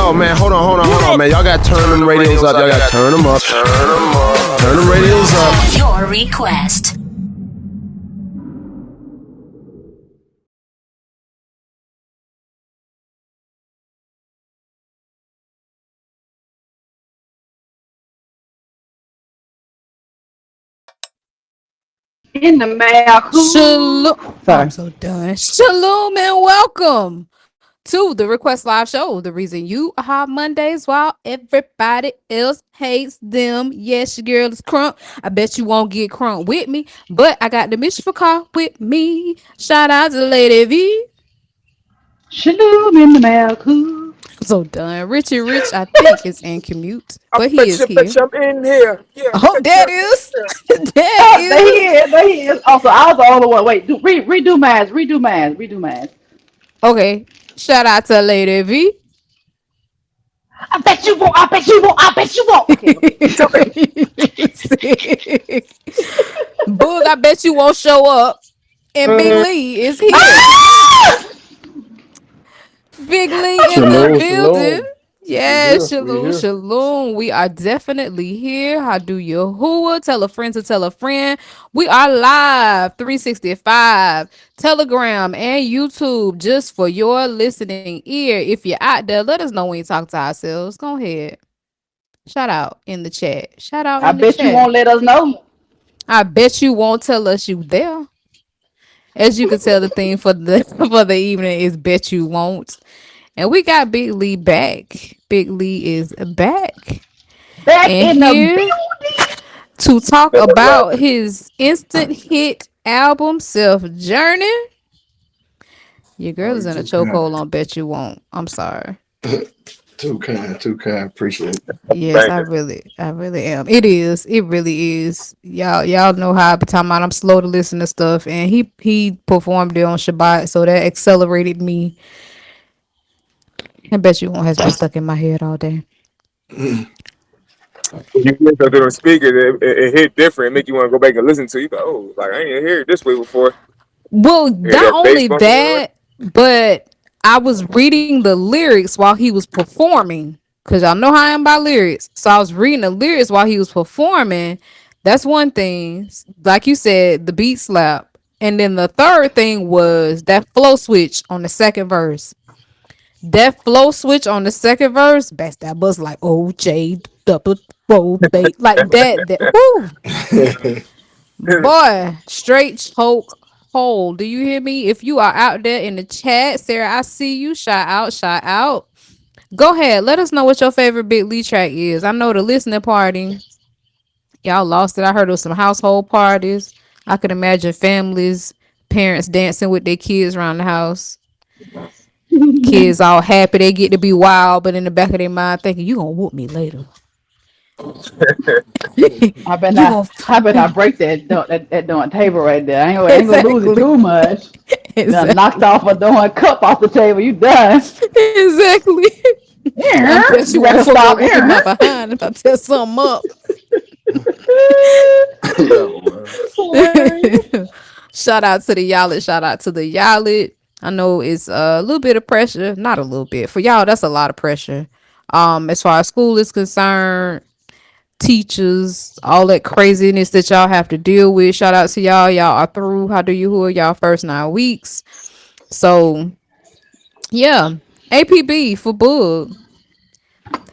yo, man, hold on, man. Y'all got to turn them radios up. Y'all got to turn them up. Turn them radios up. Your request. In the mouth. Shalom. I'm so done. Shalom and welcome to the Request Live Show. The reason you have Mondays while everybody else hates them. Yes, your girl is crunk. I bet you won't get crunk with me, but I got the Mischief car with me. Shout out to Lady V. Shalom in the mouth. So done. Richie Rich, I think, is in commute, but he is here. I'm in here. Yeah, Oh, that is. There he is. Also, I was the only one. Wait, redo mine. Okay. Shout out to Lady V. I bet you won't. Okay. Boog, I bet you won't show up. And Big Lee is here. Big Lee in the building. Yeah, shalom. We are definitely here. How do you who? Tell a friend to tell a friend. We are live 365, Telegram and YouTube just for your listening ear. If you're out there, let us know when you talk to ourselves. Go ahead. Shout out in the chat. Shout out in the chat. I bet you won't let us know. I bet you won't tell us you there. As you can tell, the theme for the evening is bet you won't. And we got Big Lee back. Big Lee is back in the building to talk about his instant hit album, Self Journey. Your girl is in a chokehold on Bet You Won't. I'm sorry. Too kind. Appreciate it. Yes, I really am. It really is. Y'all know how every time I'm slow to listen to stuff, and he performed it on Shabbat, so that accelerated me. I bet you won't has been stuck in my head all day. You listen to the speaker, it hit different, make you want to go back and listen to it. You go, oh, like I ain't heard it this way before. Well, not only that, but I was reading the lyrics while he was performing, because y'all know how I am about lyrics. So I was reading the lyrics while he was performing. That's one thing. Like you said, the beat slap. And then the third thing was that flow switch on the second verse. That flow switch on the second verse, best that was like OJ double roll bait like that. Woo. Boy, straight choke hold. Do you hear me? If you are out there in the chat, Sarah, I see you. Shout out. Go ahead. Let us know what your favorite Big Lee track is. I know the listening party. Y'all lost it. I heard of some household parties. I could imagine families, parents dancing with their kids around the house. Kids all happy they get to be wild, but in the back of their mind thinking, you gonna whoop me later. I bet not break that table right there. I ain't gonna lose it too much. Exactly. Knocked off a doing cup off the table. You done. Exactly. I bet you want to stop in my behind if I tear something up. Shout out to the Yalit. I know it's a little bit of pressure, not a little bit. For y'all, that's a lot of pressure. As far as school is concerned, teachers, all that craziness that y'all have to deal with. Shout out to y'all. Y'all are through. How do you who are y'all first 9 weeks? So yeah. APB for Boog.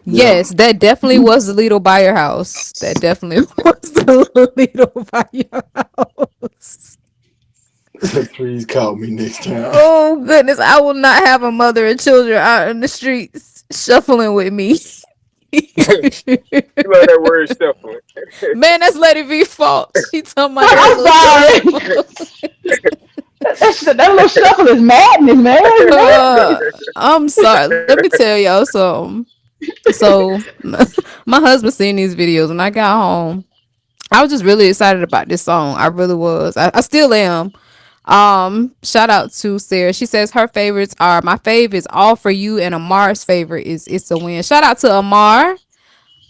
Yes, that definitely was the Lido by your house. That definitely was the Lido by your house. Please call me next time. Oh goodness, I will not have a mother and children out in the streets shuffling with me. You love that word shuffling. Man, that's Lady V's fault. She told my I'm sorry. That little shuffle is madness, man. I'm sorry. Let me tell y'all something. So my husband seen these videos when I got home. I was just really excited about this song. I really was. I still am. Shout out to Sarah. She says her favorites are my favorite is All For You, and Amar's favorite is It's a Win. Shout out to Amar,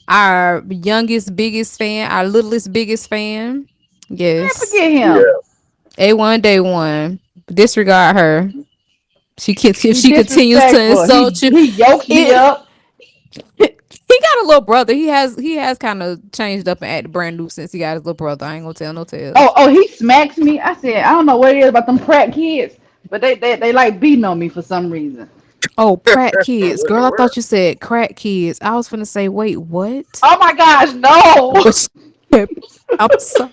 our youngest, biggest fan, our littlest, biggest fan. Yes. Can't forget him. Yeah. A1 Day 1. Disregard her. If she continues to insult you. He yoked me up. He got a little brother. He has kind of changed up and acted brand new since he got his little brother. I ain't gonna tell no tales. Oh, he smacks me. I said, I don't know what it is about them crack kids, but they like beating on me for some reason. Oh, Pratt kids, What in the girl. I world? thought you said crack kids. I was finna say, wait, what? Oh my gosh, no. But I'm sorry.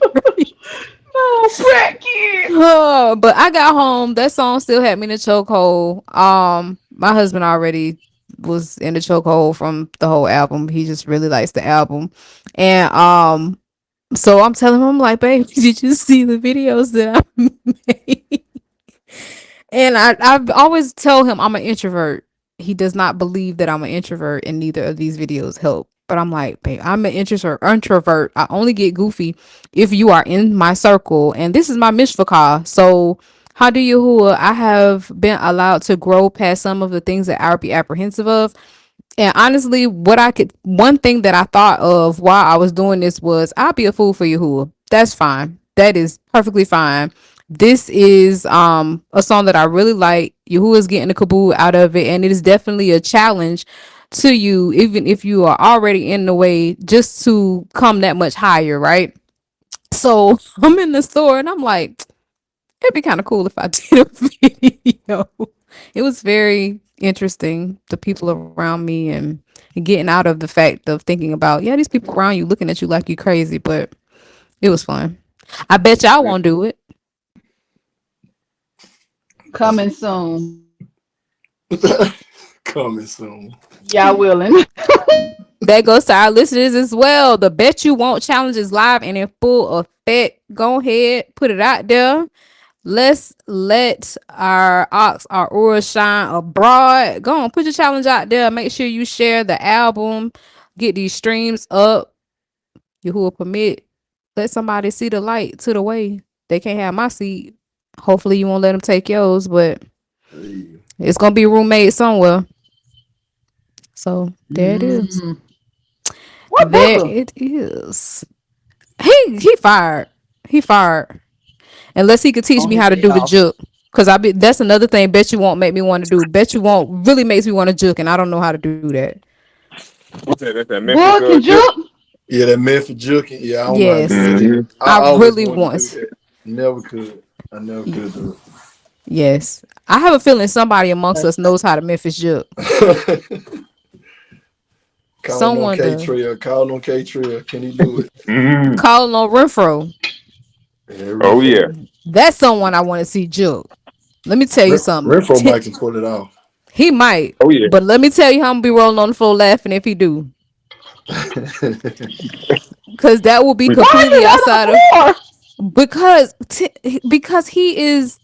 No, crack kids. Oh, but I got home. That song still had me in a chokehold. My husband already was in the chokehold from the whole album. He just really likes the album, and so I'm telling him, I'm like, babe, did you see the videos that I made? And I've always told him I'm an introvert. He does not believe that I'm an introvert, and neither of these videos help. But I'm like, babe, I'm an introvert. Introvert. I only get goofy if you are in my circle, and this is my mishvaka. So, how do you? Who I have been allowed to grow past some of the things that I would be apprehensive of. And honestly, one thing that I thought of while I was doing this was, I'll be a fool for Yahuwah. That's fine. That is perfectly fine. This is a song that I really like. Yahuwah's getting the kaboo out of it, and it is definitely a challenge to you, even if you are already in the way, just to come that much higher, right? So I'm in the store and I'm like, it'd be kind of cool if I did a video. It was very interesting, the people around me, and getting out of the fact of thinking about, yeah, these people around you looking at you like you crazy, but it was fun. I bet y'all won't do it. Coming soon. Coming soon. Y'all willing? That goes to our listeners as well. The Bet You Won't challenge is live and in full effect. Go ahead, put it out there. Let's let our ox, our aura shine abroad. Go on, put your challenge out there. Make sure you share the album. Get these streams up. You who will permit. Let somebody see the light to the way. They can't have my seat. Hopefully you won't let them take yours, but Hey. it's gonna be a roommate somewhere. So there it is. Mm. What There Booker? it is. He fired. He fired. Unless he could teach On me his how to day do the off. juke. Cause that's another thing Bet You Won't make me want to do. Bet You Won't really makes me want to juke, and I don't know how to do that. What's that? That's that Memphis Book and Juke. Juke? Yeah, that Memphis juking. Yeah, I don't know how to Yes. do Mm-hmm. that. I I always really wanted to do want. that. Never could. I never could do Yes. I have a feeling somebody amongst us knows how to Memphis juke. it. Calling on Someone K does. Trail. Calling on K Trail. Can he do it? Mm-hmm. Calling on Renfro. Yeah, Oh yeah. Renfro. That's someone I want to see juke. Let me tell you something. Renfro might can pull it off. He might. Oh yeah. But let me tell you how I'm gonna be rolling on the floor laughing if he do. Because that will be We Why is he completely right on outside of, the floor? because he is,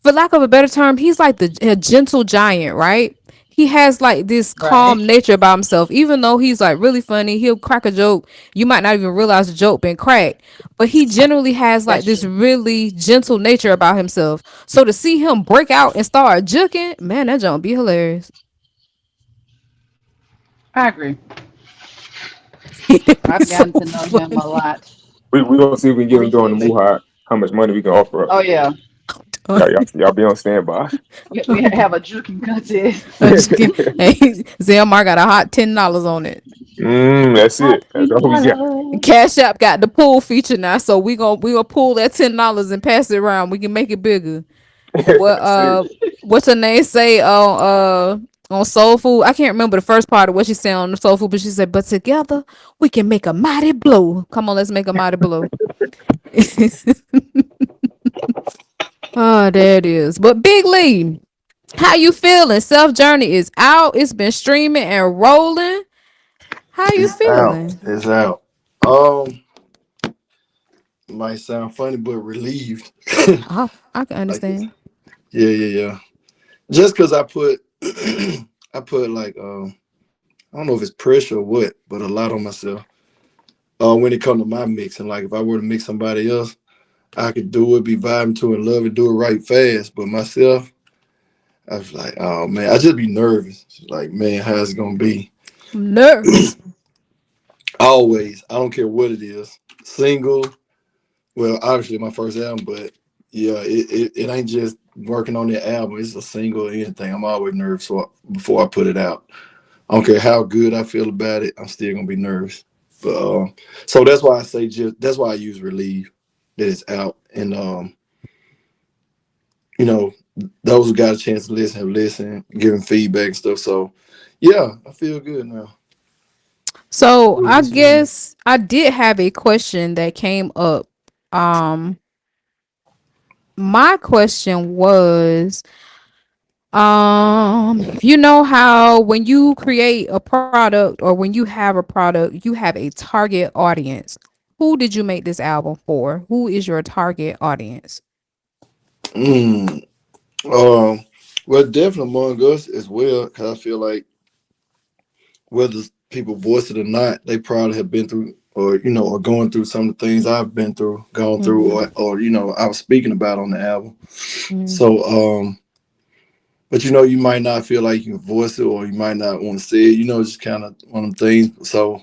for lack of a better term, he's like a gentle giant, right? He has like this Right. calm nature about himself. Even though he's like really funny, he'll crack a joke. You might not even realize the joke been cracked, but he generally has like That's this true. really gentle nature about himself. So to see him break out and start juking, man, that junk be hilarious. I agree. It'd be I've so gotten to know him a funny. lot we gonna see if we can get him during the recently. Muhad. How much money we can offer up. Oh yeah, Y'all be on standby. we have a juking contest. I'm just kidding. Hey, Zelmar got a hot $10 on it. That's Hot it. That's all we got. $10. Cash App got the pool feature now, so we gonna pull that $10 and pass it around. We can make it bigger. What That's it. what's her name say on Soul Food? I can't remember the first part of what she said on the Soul Food, but she said, "But together we can make a mighty blow." Come on, let's make a mighty blow. Oh, there it is. But Big Lee, how you feeling? Self Journey is out. It's been streaming and rolling. How you It's out. feeling? It's out. Might sound funny, but relieved. I can Like it's, understand. yeah. Just because I put, I put like, I don't know if it's pressure or what, but a lot on myself. When it comes to my mixing, like if I were to mix somebody else, I could do it, be vibing to it, love it, do it right fast. But myself, I was like, oh man, I just be nervous. Like, man, how's it gonna be? I'm nervous. Always, I don't care what it is. Single, well, obviously my first album, but yeah, it ain't just working on the album. It's a single or anything. I'm always nervous before I put it out. I don't care how good I feel about it, I'm still gonna be nervous. But so that's why I say that's why I use relieve that it's out. And you know, those who got a chance to listen have listened, giving feedback and stuff. So yeah, I feel good now. So I guess I did have a question that came up. Um, my question was, you know how when you create a product or when you have a product, you have a target audience. Who did you make this album for? Who is your target audience? Mm, um, well, definitely among us as well, because I feel like whether people voice it or not, they probably have been through or are going through some of the things I've been through, gone through, Mm-hmm. or I was speaking about on the album. Mm-hmm. So but you might not feel like you can voice it or you might not want to say it, just kind of one of them things. So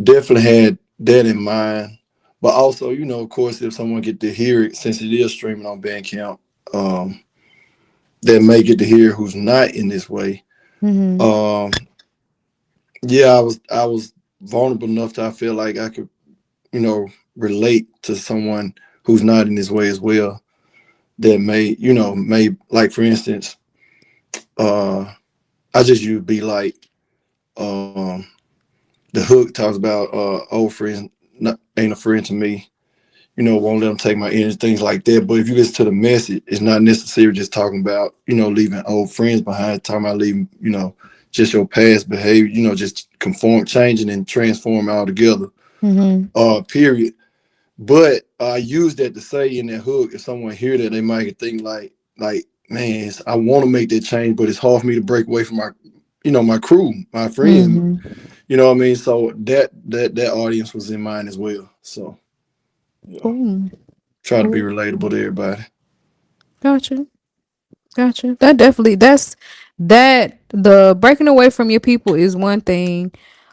definitely had that in mind. But also, of course, if someone get to hear it, since it is streaming on Bandcamp, um, that may get to hear who's not in this way. Mm-hmm. Um, yeah, I was vulnerable enough that I feel like I could, relate to someone who's not in this way as well. That may like for instance, uh, I just use be like, um, the hook talks about old friends not, ain't a friend to me. Won't let them take my energy, things like that. But if you listen to the message, it's not necessarily just talking about, leaving old friends behind, it's talking about leaving, just your past behavior, just conform, changing and transform altogether. Mm-hmm. Period. But I use that to say in that hook, if someone hear that, they might think like, man, I want to make that change, but it's hard for me to break away from my, my crew, my friends. Mm-hmm. You know what I mean? So that audience was in mind as well. So yeah, Cool. try to be Cool. relatable to everybody. Gotcha. Gotcha. That definitely that the breaking away from your people is one thing.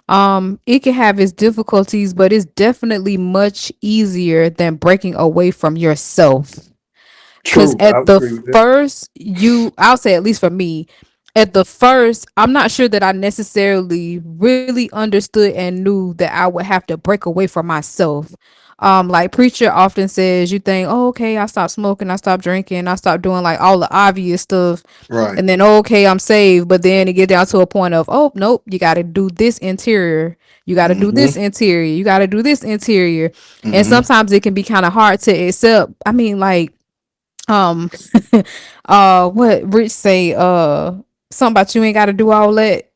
It can have its difficulties, but it's definitely much easier than breaking away from yourself. Cause True, I at would the agree with that. first I'll say at least for me, at the first, I'm not sure that I necessarily really understood and knew that I would have to break away from myself. Like preacher often says, you think, oh, okay, I stopped smoking, I stopped drinking, I stopped doing like all the obvious stuff, Right. and then oh, okay, I'm saved. But then it get down to a point of, oh nope, you got to do this interior, you got to do Mm-hmm. this interior, you got to do this interior, and Mm-hmm. sometimes it can be kind of hard to accept. I mean, like um what Rich say, something about you ain't gotta do all that,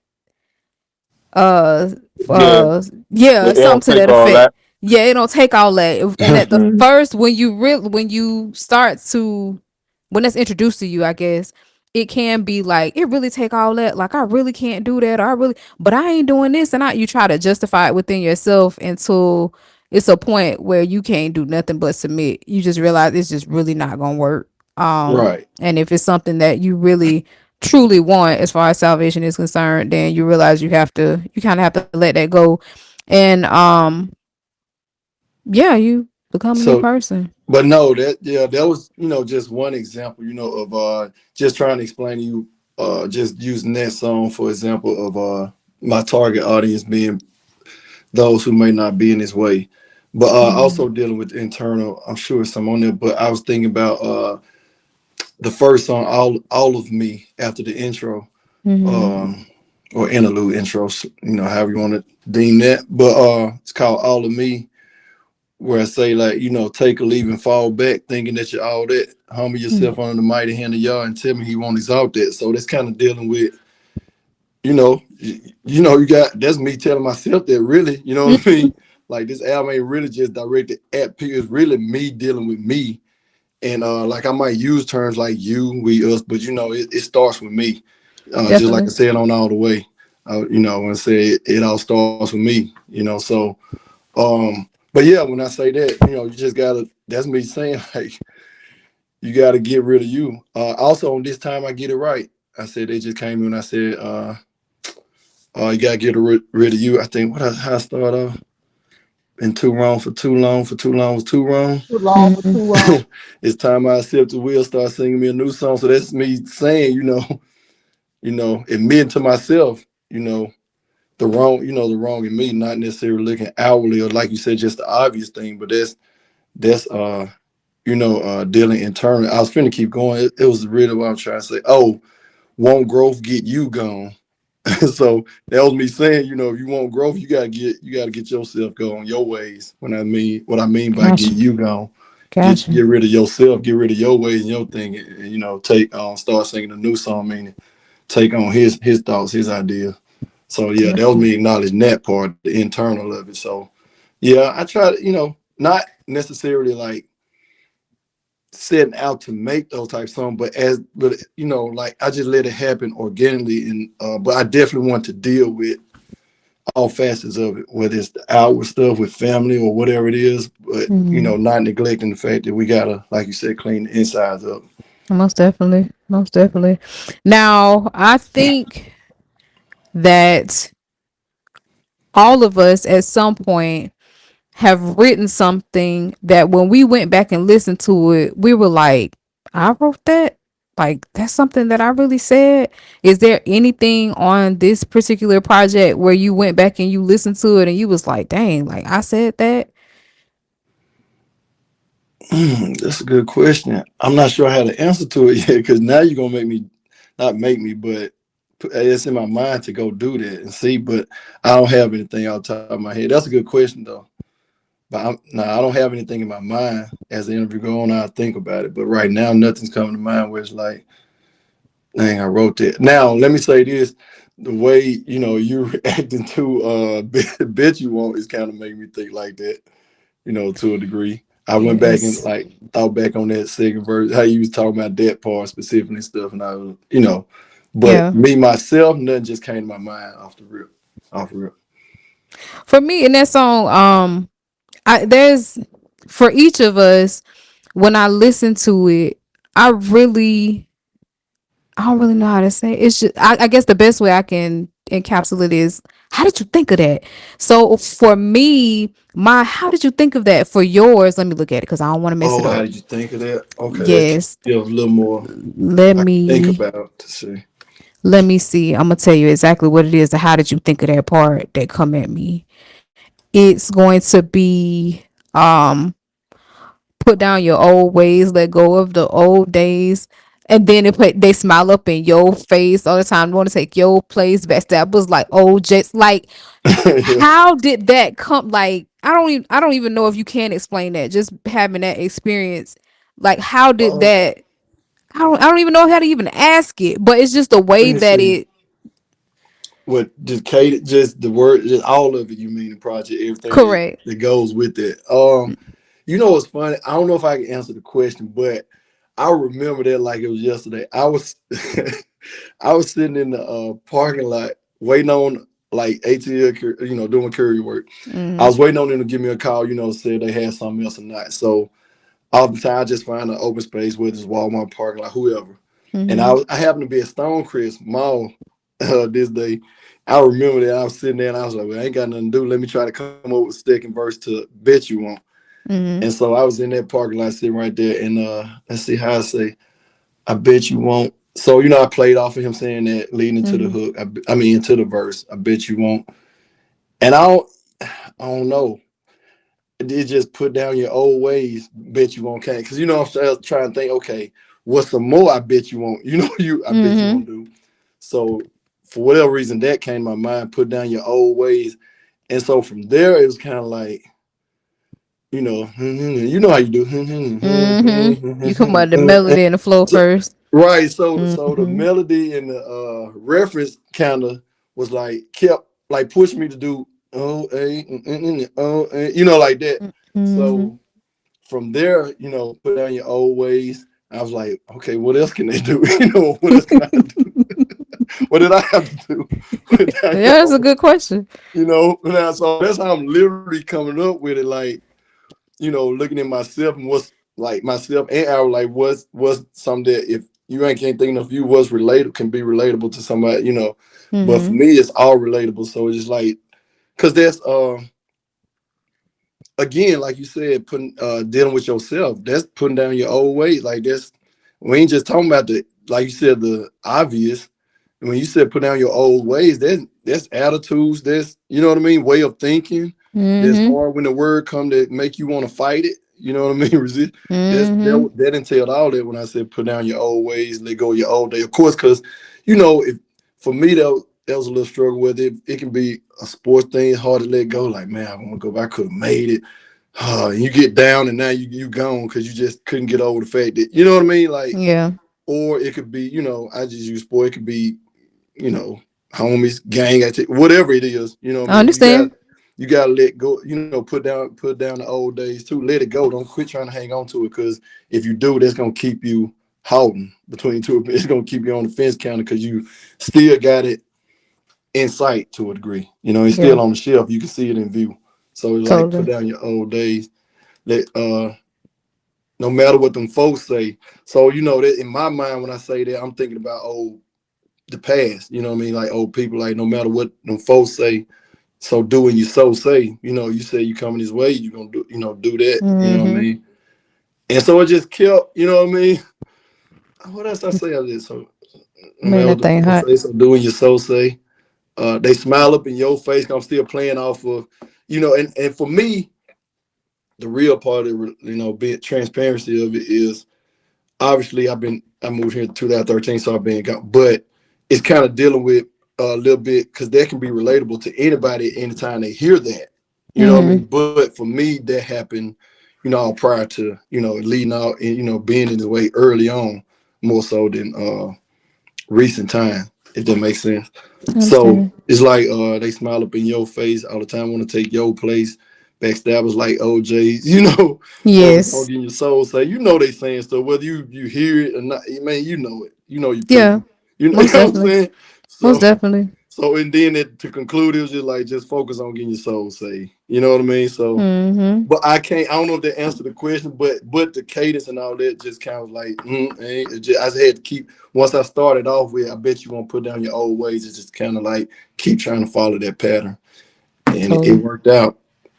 uh Yeah, yeah, it don't something to take that all effect. that. Yeah, it don't take all that. And at the first, when you start to, when that's introduced to you, I guess it can be like, it really take all that, like I really can't do that, or I really, but I ain't doing this, and you try to justify it within yourself until it's a point where you can't do nothing but submit. You just realize it's just really not gonna work. Right. And if it's something that you really truly want as far as salvation is concerned, then you realize you kind of have to let that go. And yeah, you become a new So, person. but no, that was just one example, of just trying to explain to you, just using that song for example of my target audience being those who may not be in this way, but Mm-hmm. also dealing with internal. I'm sure some on there, but I was thinking about the first song, all of me, after the intro, Mm-hmm. um, or interlude intro, however you want to deem that. But it's called All of Me, where I say like, take a leave and fall back, thinking that you're all that. Humble yourself under the mighty hand of Yah and tell me He won't exalt that. So that's kind of dealing with, you got that's me telling myself that really, you know what I mean? Like this album ain't really just directed at people. It's really me dealing with me. And like I might use terms like you, we, us, but it starts with me. Just like I Definitely. said on All the Way. When I say it all starts with me, so but yeah, when I say that, you just gotta, that's me saying like you gotta get rid of you. Also on This Time I Get It Right, I said they just came in and I said, you gotta get rid of you. I think how I start off. Been too wrong for too long, for too long was too wrong. Too long for Mm-hmm. too long. It's time I accept the will, start singing me a new song. So that's me saying, admitting to myself, you know, the wrong, the wrong in me, not necessarily looking outwardly or like you said, just the obvious thing, but that's dealing internally. I was finna keep going. It was really what I'm trying to say. Oh, won't growth get you gone? So that was me saying, if you want growth, you gotta get yourself going your ways. What I mean by get Gotcha. you gone, get Gotcha. get rid of yourself, get rid of your ways and your thing, and take start singing a new song, meaning take on his thoughts, his ideas. So yeah, that was me acknowledging that part, the internal of it. So yeah, I try to, not necessarily like setting out to make those type songs, but like I just let it happen organically, and but I definitely want to deal with all facets of it, whether it's the outward stuff with family or whatever it is, but Mhm. not neglecting the fact that we gotta, like you said, clean the insides up. Most definitely. Most definitely. Now, I think that all of us at some point have written something that when we went back and listened to it, we were like, I wrote that? Like, that's something that I really said? Is there anything on this particular project where you went back and you listened to it and you was like, dang, like I said that? That's a good question. I'm not sure how to answer to it yet because now you're gonna make me, not make me, but it's in my mind to go do that and see. But I don't have anything off the top of my head. That's a good question though. But I don't have anything in my mind as the interview go on. I'll think about it. But right now, nothing's coming to mind where it's like, dang, I wrote that. Now, let me say this. The way, you reacting to Bet You Won't is kind of making me think like that, to a degree. I went back and Yes. like thought back on that second verse, how you was talking about that part specifically and stuff, and I was, but Yeah. me myself, nothing just came to my mind off the rip, off the rip. For me in that song, there's for each of us, when I listen to it, I don't really know how to say it. It's just I guess the best way I can encapsulate is how did you think of that? So for me, how did you think of that? For yours, let me look at it because I don't want to mess it Oh, how up. did you think of that? Okay, that Yes. gives a little more Let I think me about to see. let me see. I'm gonna tell you exactly what it is. The how did you think of that part that come at me? It's going to be um put down your old ways, let go of the old days. And then they smile up in your face all the time. Want to take your place. Backstab was like, oh, just like, Yeah. how did that come? Like, I don't even know if you can explain that. Just having that experience, like, how did Uh, that? I don't even know how to even ask it. But it's just the Let way me that see. it What just Kate, just the word, just all of it. You mean the project, everything correct. that goes with it. What's funny? I don't know if I can answer the question, but I remember that like it was yesterday. I was I was sitting in the parking lot waiting on like ATL, doing courier work. I Mm-hmm. was waiting on them to give me a call, said they had something else or not. So all the time I just find an open space, whether it's Walmart parking lot, whoever. And Mm-hmm. I happened to be at Stonecrest Mall this day. I remember that I was sitting there and I was like, well, I ain't got nothing to do. Let me try to come up with a second verse to Bet You Won't. Mm-hmm. And so I was in that parking lot sitting right there, and let's see how I say, I bet you won't. So I played off of him saying that leading into the Mm-hmm. hook. I mean into the verse. I bet you won't. And I don't know. It just put down your old ways. Bet you won't, can't. Because I'm trying to think. Okay, what's some more? I bet you won't. I bet you Mm-hmm. won't do. So for whatever reason, that came to my mind. Put down your old ways, and so from there, it was kind of like how you do. Mm-hmm. You come about the melody and the flow So, first. right. So the Mm-hmm. melody and the reference kind of was like kept like pushing me to do like that. Mm-hmm. So from there, put down your old ways. I was like, okay, what else can they do? What else can I do? What did I have to do? Put down Yeah, your that's a old, good question. Now, so that's how I'm literally coming up with it. Like, looking at myself and what's like myself and our like what's something that if you ain't can't think of you was related can be relatable to somebody. But for Mm-hmm. me, it's all relatable. So it's just like, cause that's again, like you said, putting dealing with yourself. That's putting down your old ways. Like we ain't just talking about the like you said the obvious. when you said put down your old ways, that's attitudes, that's, you know what I mean, way of thinking. That's hard when the word come to make you want to fight it. You know what I mean? Resist. That entailed all that when I said put down your old ways, let go of your old day. Of course, because if for me that was a little struggle with it. It can be a sports thing, it's hard to let go. Like, man, I want to go back. I could have made it. And you get down and now you gone because you just couldn't get over the fact that, you know what I mean? Like, Yeah. or it could be, I just use sport. It could be, homies, gang activity, whatever it is. You know what I I mean? understand. You gotta let go. Put down the old days too. Let it go. Don't quit trying to hang on to it, because if you do, that's gonna keep you holding between two. It's gonna keep you on the fence counter because you still got it in sight to a degree. It's Yeah. still on the shelf. You can see it in view. So it's like put Totally. down your old days. Let no matter what them folks say. So that in my mind when I say that, I'm thinking about the past. You know what I mean? Like old people. Like no matter what them folks say. So doing you so say, you say you coming this way, you gonna do that, you know what I mean? And so it just kept, you know what I mean? What else I say of this? So no Man, matter what that the thing folks hot. say, so doing you so say. They smile up in your face. I'm still playing off of, and for me, the real part of being transparency of it is obviously I moved here in 2013, so I've been gone, but it's kind of dealing with a little bit because that can be relatable to anybody anytime they hear that. You know what I mean? But for me, that happened, all prior to, leading out and, being in the way early on, more so than recent time, if that makes sense. I So understand. it's like they smile up in your face all the time, want to take your place. Backstabbers like OJs, focus on Yes. getting your soul say, they saying stuff, whether you hear it or not, man, you know it. You know your Yeah. people. You know Most what I'm definitely. saying? Most So definitely. and then to conclude, it was just focus on getting your soul say. You know what I mean? So Mm-hmm. but I don't know if that answered the question, but the cadence and all that just kind of like, I just had to keep, once I started off with, I bet you won't put down your old ways. It's just kind of like keep trying to follow that pattern. And it Totally. worked out.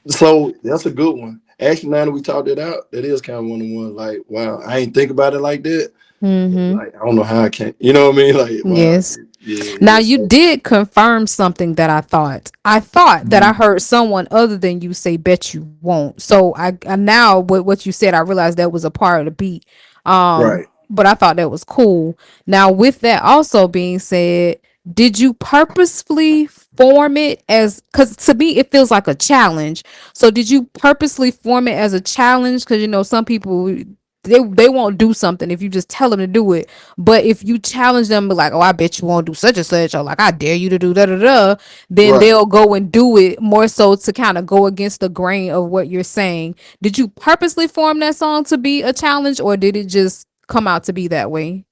So that's a good one. Actually, now that we talked it out, that is kind of one of the ones like, wow, I ain't think about it like that. Mm-hmm. Like, I don't know how I can, you know what I mean? Like, wow, Yes. Now yeah. you So, did confirm something that I thought. I thought that I heard someone other than you say bet you won't. So I now with what you said, I realized that was a part of the beat. right. But I thought that was cool. Now with that also being said, did you purposefully form it as, because to me it feels like a challenge. So did you purposely form it as a challenge? Because some people they won't do something if you just tell them to do it. But if you challenge them, be like, oh, I bet you won't do such and such, or like, I dare you to do da da da, then Right. they'll go and do it more so to kind of go against the grain of what you're saying. Did you purposely form that song to be a challenge, or did it just come out to be that way?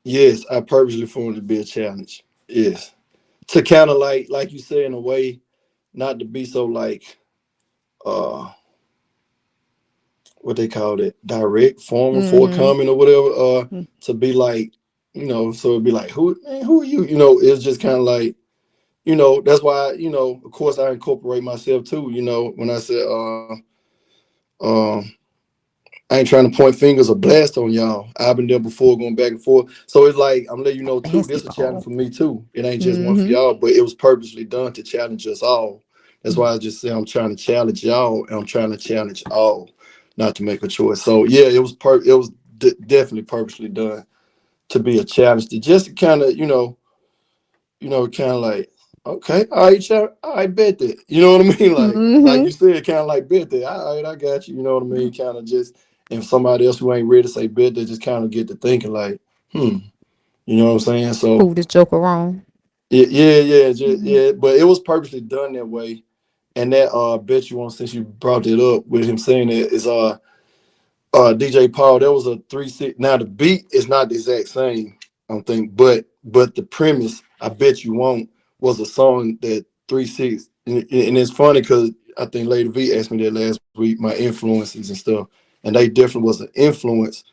Yes, I purposely formed it to be a challenge. Yes. To kind of like you say, in a way, not to be so like uh what they call it, direct, formal, Mm-hmm. forthcoming or whatever, to be like, so it'd be like, who are you? It's just kind of like, that's why, of course I incorporate myself too, when I said um I ain't trying to point fingers or blast on y'all. I've been there before, going back and forth. So it's like I'm letting you know too. This is a challenge Basketball. for me too. It ain't just one for Mm-hmm. y'all, but it was purposely done to challenge us all. That's why I just say I'm trying to challenge y'all, and I'm trying to challenge all, not to make a choice. So yeah, it was definitely purposely done to be a challenge to just kind of kind of like, okay, all right, I bet that. You know what I mean? Like Mm-hmm. you said, kind of like bet that. All right, I got you. You know what I mean? Kind of just, and somebody else who ain't ready to say bet that just kind of get to thinking like, you know what I'm saying? So Prove this joker wrong. yeah. But it was purposely done that way. And that bet you want, since you brought it up with him saying it, is DJ Paul. That was a 3-6. Now the beat is not the exact same, I don't think, but the premise, I bet you won't, was a song that 3-6. And it's funny because I think Lady V asked me that last week, my influences and stuff, and they definitely was an influence.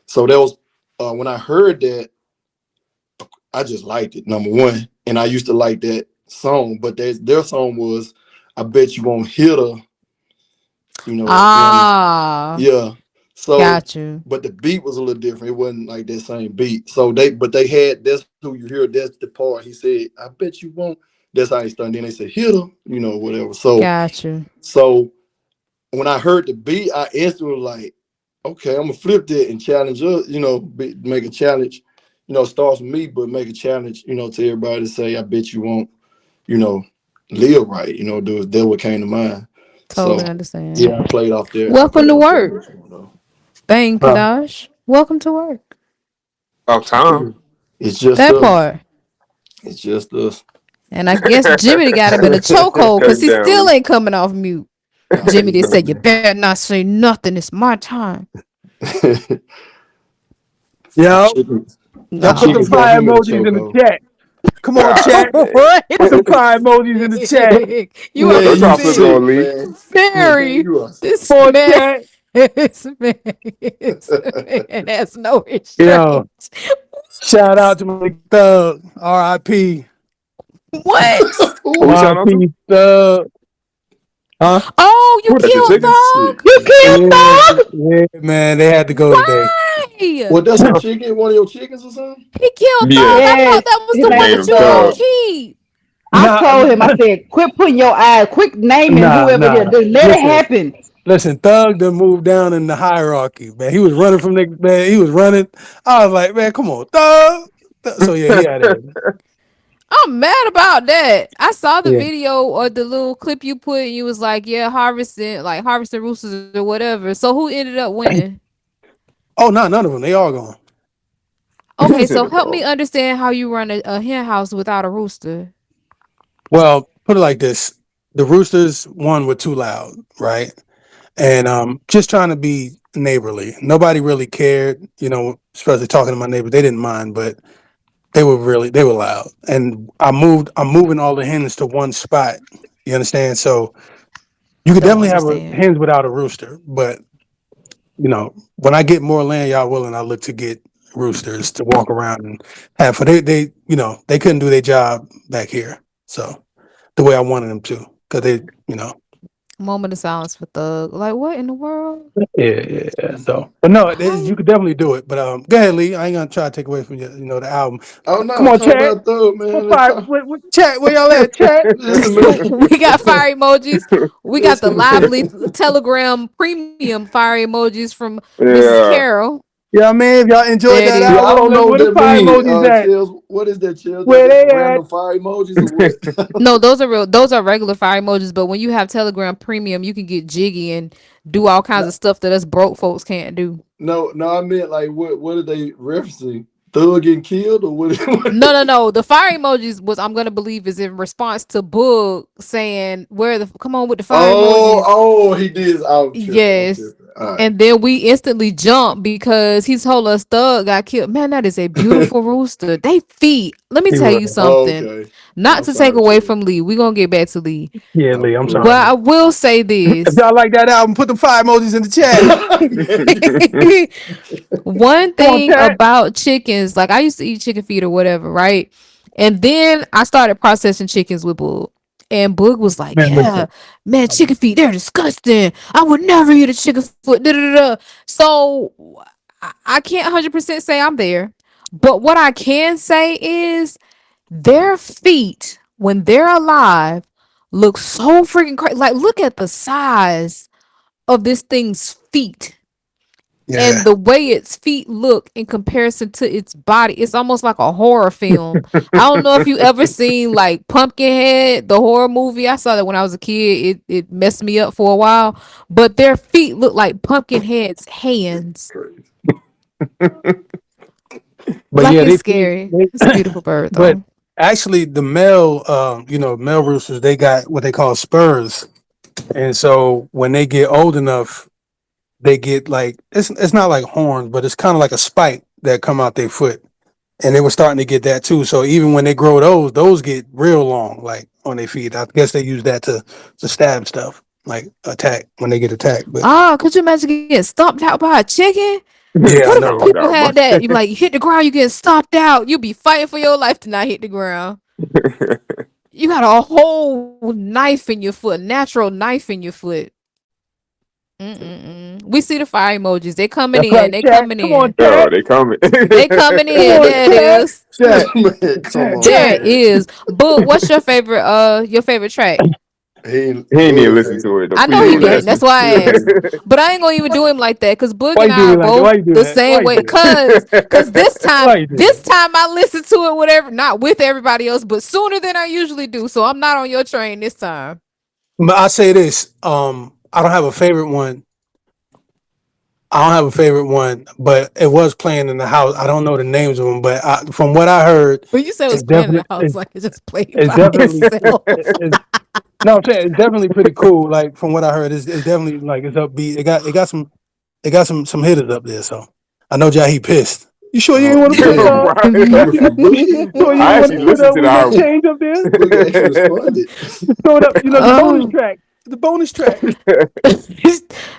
So that was when I heard that, I just liked it, number one, and I used to like that song, but their song was, I bet you won't hit her, you know, Ah. yeah. So, Got you. but the beat was a little different. It wasn't like that same beat. So they had that's who you hear. That's the part he said. I bet you won't. That's how he started. Then they said hit him, whatever. Got you. So when I heard the beat, I instantly was like, okay, I'm gonna flip that and challenge us. Make a challenge. Starts with me, but make a challenge. To everybody to say, I bet you won't. You know, live right. That what came to mind. So Totally understand. yeah, I played off there. I Welcome played to off there. work. Bang Kadash. Welcome to work. Off time. It's just That us. part. It's just us. And I guess Jimmy got him in a chokehold because Cut he still down. ain't coming off mute. Jimmy did say, "You better not say nothing. It's my time." Yo, Chicken, y'all put them chicken got fire him in a emojis in the chokehold. chat. Come on, God chat. dang. What? Put them fire emojis in the chat. You are Man, What's you off the sick, door, Lee? man. very You are. this Come on, man. chat. This man has no Yo, restraint. shout out to my thug. R.I.P. What? Who we Ooh, shout out to? R.I.P. Thug. Huh? Oh, you Who that? The killed chickens? shit. Thug? You killed Thug? Yeah, man. They had to go today. Why? Well, that's a chicken. One of your chickens or something? He killed Thug. Yeah, I Yes, thought that was his the he name one made is that him you was gonna Thug. thug. keep. I Nah, told him, I said, quit putting your eyes, quit naming whoever it nah. is. Just let it Listen, happen. listen. Thug done moved down in the hierarchy, man. He was running from the man. He was running. I was like, man, come on, Thug. So yeah, he out of here. I'm mad about that. I saw the Yeah. video or the little clip you put, and you was like, "Yeah, harvesting roosters or whatever." So who ended up winning? Oh no, none of them. They all gone. Okay, He said so it help me all. understand how you run a hen house without a rooster. Well, put it like this: the roosters one were too loud, right? And just trying to be neighborly. Nobody really cared, especially talking to my neighbors. They didn't mind, but they were loud. And I'm moving all the hens to one spot. You understand? So you could Don't definitely have a understand. hens without a rooster, but when I get more land, y'all willing, I look to get roosters to walk around and have for they couldn't do their job back here. So the way I wanted them to, because Moment of silence for Thug. Like, what in the world? yeah. So, but no, How? you could definitely do it. But go ahead, Lee. I ain't gonna try to take away from you, the album. Oh Come no, on, talk chat. about Thug, What man. Let's fire? talk. Chat? Where y'all at? Chat. Listen, man. We got fire emojis. We got the Listen, lively man. Telegram premium fire emojis from Mrs. Yeah. Carol. Yeah, man. If y'all enjoyed There it that Yeah, I is. album, don't know what where the that fire means. emojis at? Chills. What is that, Chills? That Where just they at? random fire emojis or what? No, those are real. Those are regular fire emojis. But when you have Telegram Premium, you can get jiggy and do all kinds no, of stuff that us broke folks can't do. no, I meant like what are they referencing? Thug getting killed or what? No. The fire emojis was I'm gonna believe is in response to Boog saying where the come on with the fire emojis. He did. I'm tripping. I'm Yes. tripping. All right. And then we instantly jumped because he told us Thug got killed. Man, that is a beautiful rooster. They feet. Let me He tell was. you something. Okay. Not I'm to take sorry, away Chills. from Lee. We're gonna get back to Lee. Yeah, I'm Lee. I'm cool. sorry. But I will say If this. y'all like that album, put the fire emojis in the chat. One Come on, thing chat. about chickens, like I used to eat chicken feet or whatever, right? And then I started processing chickens with Boog. And Boog was like, Man, "Yeah, listen. man, chicken feet, they're disgusting. I would never eat a chicken foot." Da, da, da. So I can't 100% say I'm there. But what I can say is their feet, when they're alive, look so freaking crazy. Like, look at the size of this thing's feet and Yeah. the way its feet look in comparison to its body. It's almost like a horror film. I don't know if you ever seen like Pumpkinhead, the horror movie. I saw that when I was a kid. It messed me up for a while. But their feet look like Pumpkinhead's hands. But Like yeah, it's scary. It's a beautiful bird but though. actually the male, male roosters, they got what they call spurs. And so when they get old enough, they get like, it's not like horns, but it's kind of like a spike that come out their foot. And they were starting to get that too. So even when they grow those get real long, like on their feet. I guess they use that to stab stuff, like attack when they get attacked. But Ah, could you imagine getting stomped out by a chicken? yeah, I What know, if Oh my right? people God, had that? You like you hit the ground, you get stomped out. You be fighting for your life to not hit the ground. bro. You got a whole knife in your foot, natural knife in your foot. We see the fire emojis. They coming That's in. right, They chat. coming Come on, in. Oh, chat. they coming. They coming Come in. on, There it chat. is. Chat. Man, come on, There Chat. it man. is. Book, what's your favorite track? He ain't even Bud listen to it. Though. I Please know he don't didn't. ask That's me. why I asked. Yeah. But I ain't gonna even do him like that because Boog Why and you do I are me like that? both Why you do the that? Why same you way. do that? Cause Why you do this that? time I listened to it whatever, not with everybody else, but sooner than I usually do. So I'm not on your train this time. But I say this. I don't have a favorite one. I don't have a favorite one, but it was playing in the house. I don't know the names of them, but from what I heard, When you said it was it's playing in the definitely house, like it just played it's by definitely itself. no, I'm saying it's definitely pretty cool. Like from what I heard, it's definitely like it's upbeat. It got some hitters up there. So I know Jai he pissed. You sure you Oh didn't want to put man, coming from you Boogie. sure you I didn't want actually to put listened to the we got album. change up there? Boogie actually responded. Throw it up, the bonus Oh. track. The bonus track.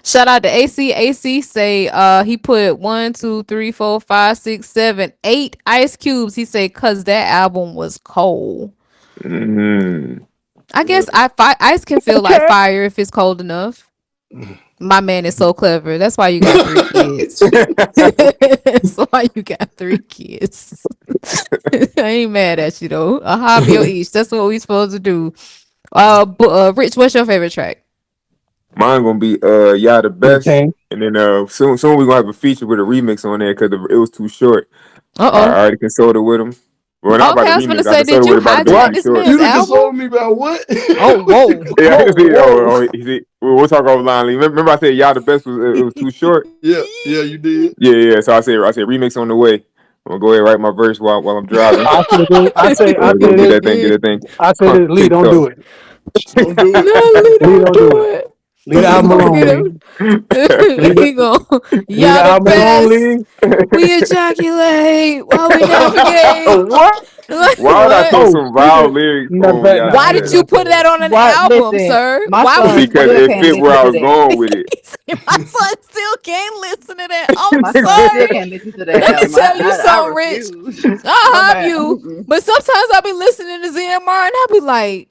Shout out to AC. AC say he put 1, 2, 3, 4, 5, 6, 7, 8 ice cubes. He said cause that album was cold. Mm. I Yeah. guess ice can feel like Chat. fire if it's cold enough. My man is so clever. That's why you got 3 kids. That's why you got 3 kids. I ain't mad at you though. A hobby or each. That's what we supposed to do. Rich, what's your favorite track? Mine gonna be yeah the best, Okay. and then soon we gonna have a feature with a remix on there because it was too short. Uh I oh. already consulted with him. Well, not about Okay, the I was gonna remix. I say, did consulted you with about it being hijack too What? this short. You man's done album? consoled me about what? Oh whoa, Yeah, oh see, whoa. we'll talk offline. Remember, I said y'all the best was it was too short. Yeah, yeah, you did. Yeah. So I said remix on the way. I'm gonna go ahead and write my verse while I'm driving. I say this. I say. I Go say get this. that thing, get that thing I say this. Lee, kicked don't off. do it. Don't do it. No, Lee, don't don't do do it. it. Leave the He album gonna alone, get Lee. him. Leave the He gonna, leave the y'all the album alone, best. Lee. We ejaculate while we navigate. What? Like Why would I throw what? Oh, some speaking vile of, lyrics matter of on fact, y'all the nah, Why I did ain't best? you gonna say put that that. on an What? album, Listen, sir? my Why would son you Because still it can't fit where listen I to was that. going with it. My son still can't listen to that. I'm My son still sorry. can't listen to that Let me album. tell you I something, Rich. refuse. No I'll have man. you. But sometimes I'll be listening to ZMR and I'll be like,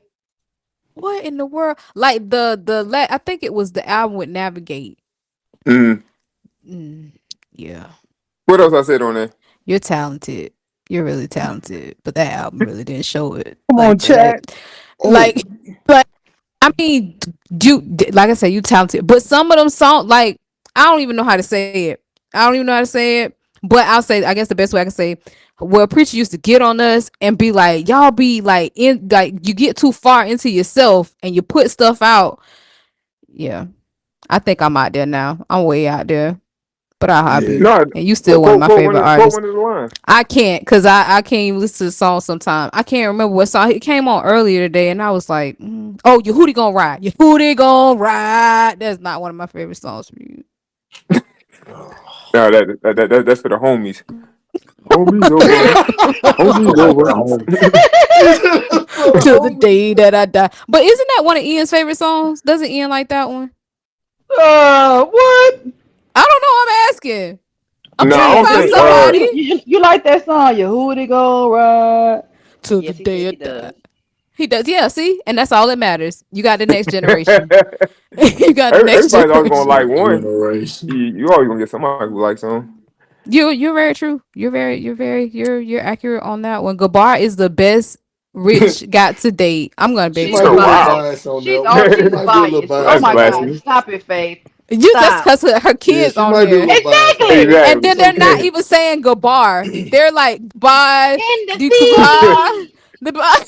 what in the world? Like I think it was the album with Navigate. Mm. Yeah. What else I said on there? You're talented. You're really talented. But that album really didn't show it Come on, like that. chat. Oh, Like I mean, like I said, you talented. But some of them songs, like I don't even know how to say it. I don't even know how to say it. But I'll say, I guess the best way I can say, well, preacher used to get on us and be like, y'all be like in like you get too far into yourself and you put stuff out. Yeah, I think I'm out there now. I'm way out there. But I have yeah. you, No, and you still one of my quote favorite quote artists. one of the lines. I can't because I can't even listen to the song sometimes. I can't remember what song it came on earlier today, and I was like, "Oh, your hootie gonna ride, your hootie gonna ride." That's not one of my favorite songs from you. No, that's for the homies. Homies over. Homies That's for over. the home. To the day that I die. But isn't that one of Ian's favorite songs? Doesn't Ian like that one? What? I don't know. I'm asking. I'm No, trying I to don't find think. somebody. You like that song? You who they go right? To the Yes, day I he die. does. He does. Yeah. See, and that's all that matters. You got the next generation. You got the next Everybody's always gonna generation. like one. Generation. You always gonna get somebody who likes some. You're very true. You're accurate on that one. Gabar is the best Rich got to date. I'm gonna She bet might She's you be a little that. Wow. biased. biased on She's that one. oh, She she's might be a little biased. Oh That's biased my on that God! blasphemy. one. Stop it, Faith. That's Stop. because her Yeah, kids she on might be a there. little biased on that Exactly. one, And but Exactly. then it's they're not okay. even saying Gabar. They're like bye. In the The Gabar. sea. The bye.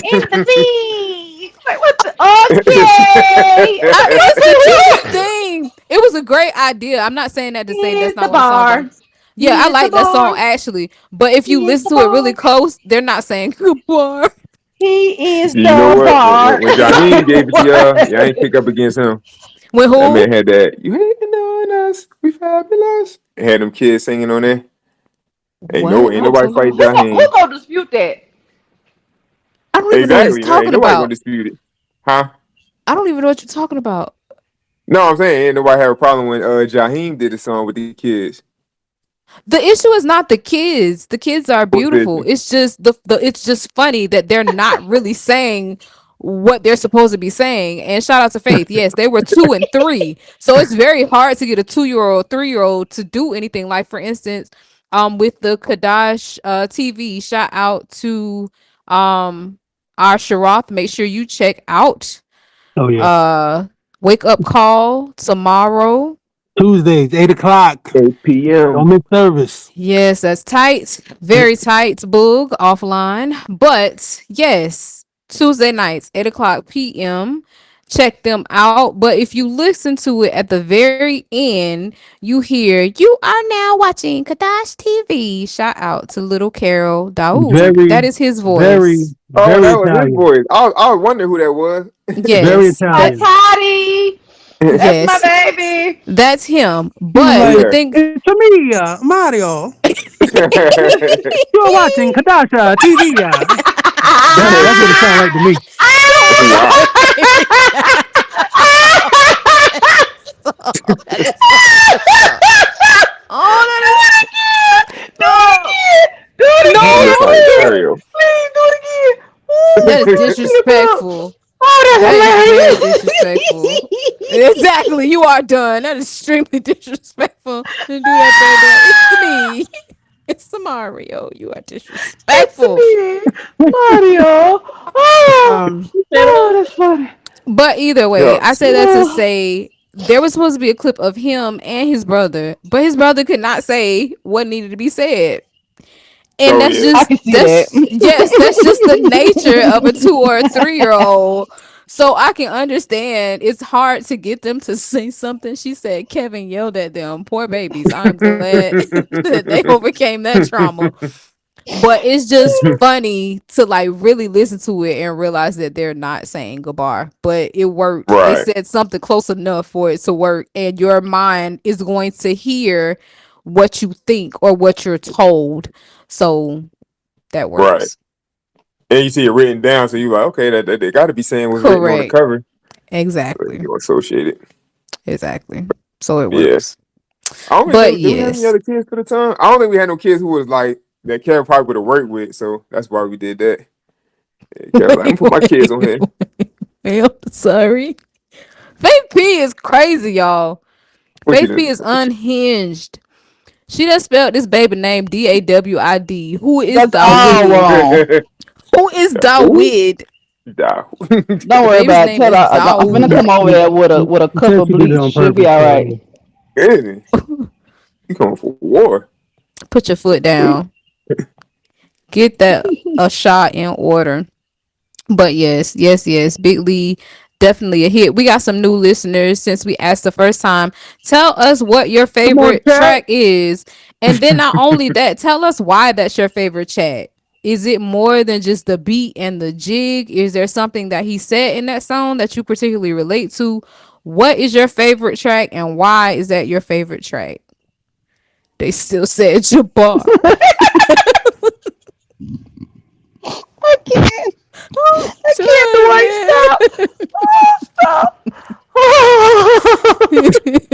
In the sea. Wait, what the? Okay. I mean, it's the cutest thing. It was a great idea. I'm not saying that to say He that's is the not one of the songs bar. I'm. Yeah, He I is the like that song bar. actually. But if you He is the listen to it really bar. close, they're not saying Gabar. He is See, you know the what? bar. When Jaheim gave it to y'all, y'all What? ain't pick up against him. With That who? man had that. You hating on us? We fabulous. Had them kids singing on there. What? Ain't I'm nobody so fight lost. Who Jaheim. gonna dispute that? I don't even know what he's Exactly. Ain't talking nobody gonna about. dispute it, huh? I don't even know what you're talking about. No, I'm saying ain't nobody have a problem when Jaheim did a song with the kids. The issue is not the kids. The kids are What's this? beautiful. It's just the it's just funny that they're not really saying what they're supposed to be saying. And shout out to Faith. Yes, they were 2 and 3. So it's very hard to get a 2-year-old, 3-year-old to do anything. Like for instance, with the Kadash TV, shout out to our Sharoth. Make sure you check out Oh yeah. Wake Up Call tomorrow. Tuesdays, 8 o'clock. 8 p.m. Don't miss service. Yes, that's tight. Very tight, Boog, offline. But yes, Tuesday nights, 8 o'clock p.m. Check them out. But if you listen to it at the very end, you hear, "You are now watching Kadash TV." Shout out to little Carol Daoud. Very, That is his voice. very, Oh, very that was his Italian. voice. I was wondering who that was. Very Yes, Hi, Italian. Toddy. That's yes, my baby. that's him. He was But like, the Yeah. thing, it's me, Mario. You're watching Kadasha TV. That's what it sounds like to me. Wow. oh, Do it No, again. That's like Mario. Please do it again. that is disrespectful. Oh, That is very that's disrespectful. Exactly, you are done. That is extremely disrespectful to do that, baby. It's me. It's the Mario. You are disrespectful. Mario. Oh, Um, that's funny. but either way, Yeah. I say that to say there was supposed to be a clip of him and his brother, but his brother could not say what needed to be said. And Oh, that's yeah. I just can see that's that. yes, that's just the nature of a 2 or a 3-year-old. So I can understand it's hard to get them to say something. She said Kevin yelled at them. Poor babies. I'm glad that they overcame that trauma. But it's just funny to like really listen to it and realize that they're not saying Gabar, but it worked. It Right. said something close enough for it to work, and your mind is going to hear what you think or what you're told. So that Right. works. And you see it written down, so you like, okay, that they got to be saying what's written on the Correct. cover. Exactly. You associate it. Exactly. So it Yeah. works. I don't But think did we have any yes. other kids for the time? I don't think we had no kids who was like that Kevin probably would have worked with, so that's why we did that. Yeah, Kevin like, I'm gonna put my kids on here. I'm sorry. Faith P is crazy, y'all. What she Faith P done? is unhinged. She done spelled this baby name Dawid. Who is That's all Dawid? wrong. Who is Dawid? Nah. Don't worry Baby's about it. name Tell is her I'm gonna Daoud. come over there with a She cup said of she did it on bleach. She'll be purpose. all right. Really? You coming for war? Put your foot down. Get that a shot in order. But yes, Big Lee, definitely a hit. We got some new listeners since we asked the first time. Tell us what your Come on, favorite chat. track is, and then not only that, tell us why that's your favorite track. Is it more than just the beat and the jig? Is there something that he said in that song that you particularly relate to? What is your favorite track, and why is that your favorite track? They still said Jabbar. I can't. I can't do it. Stop. Oh,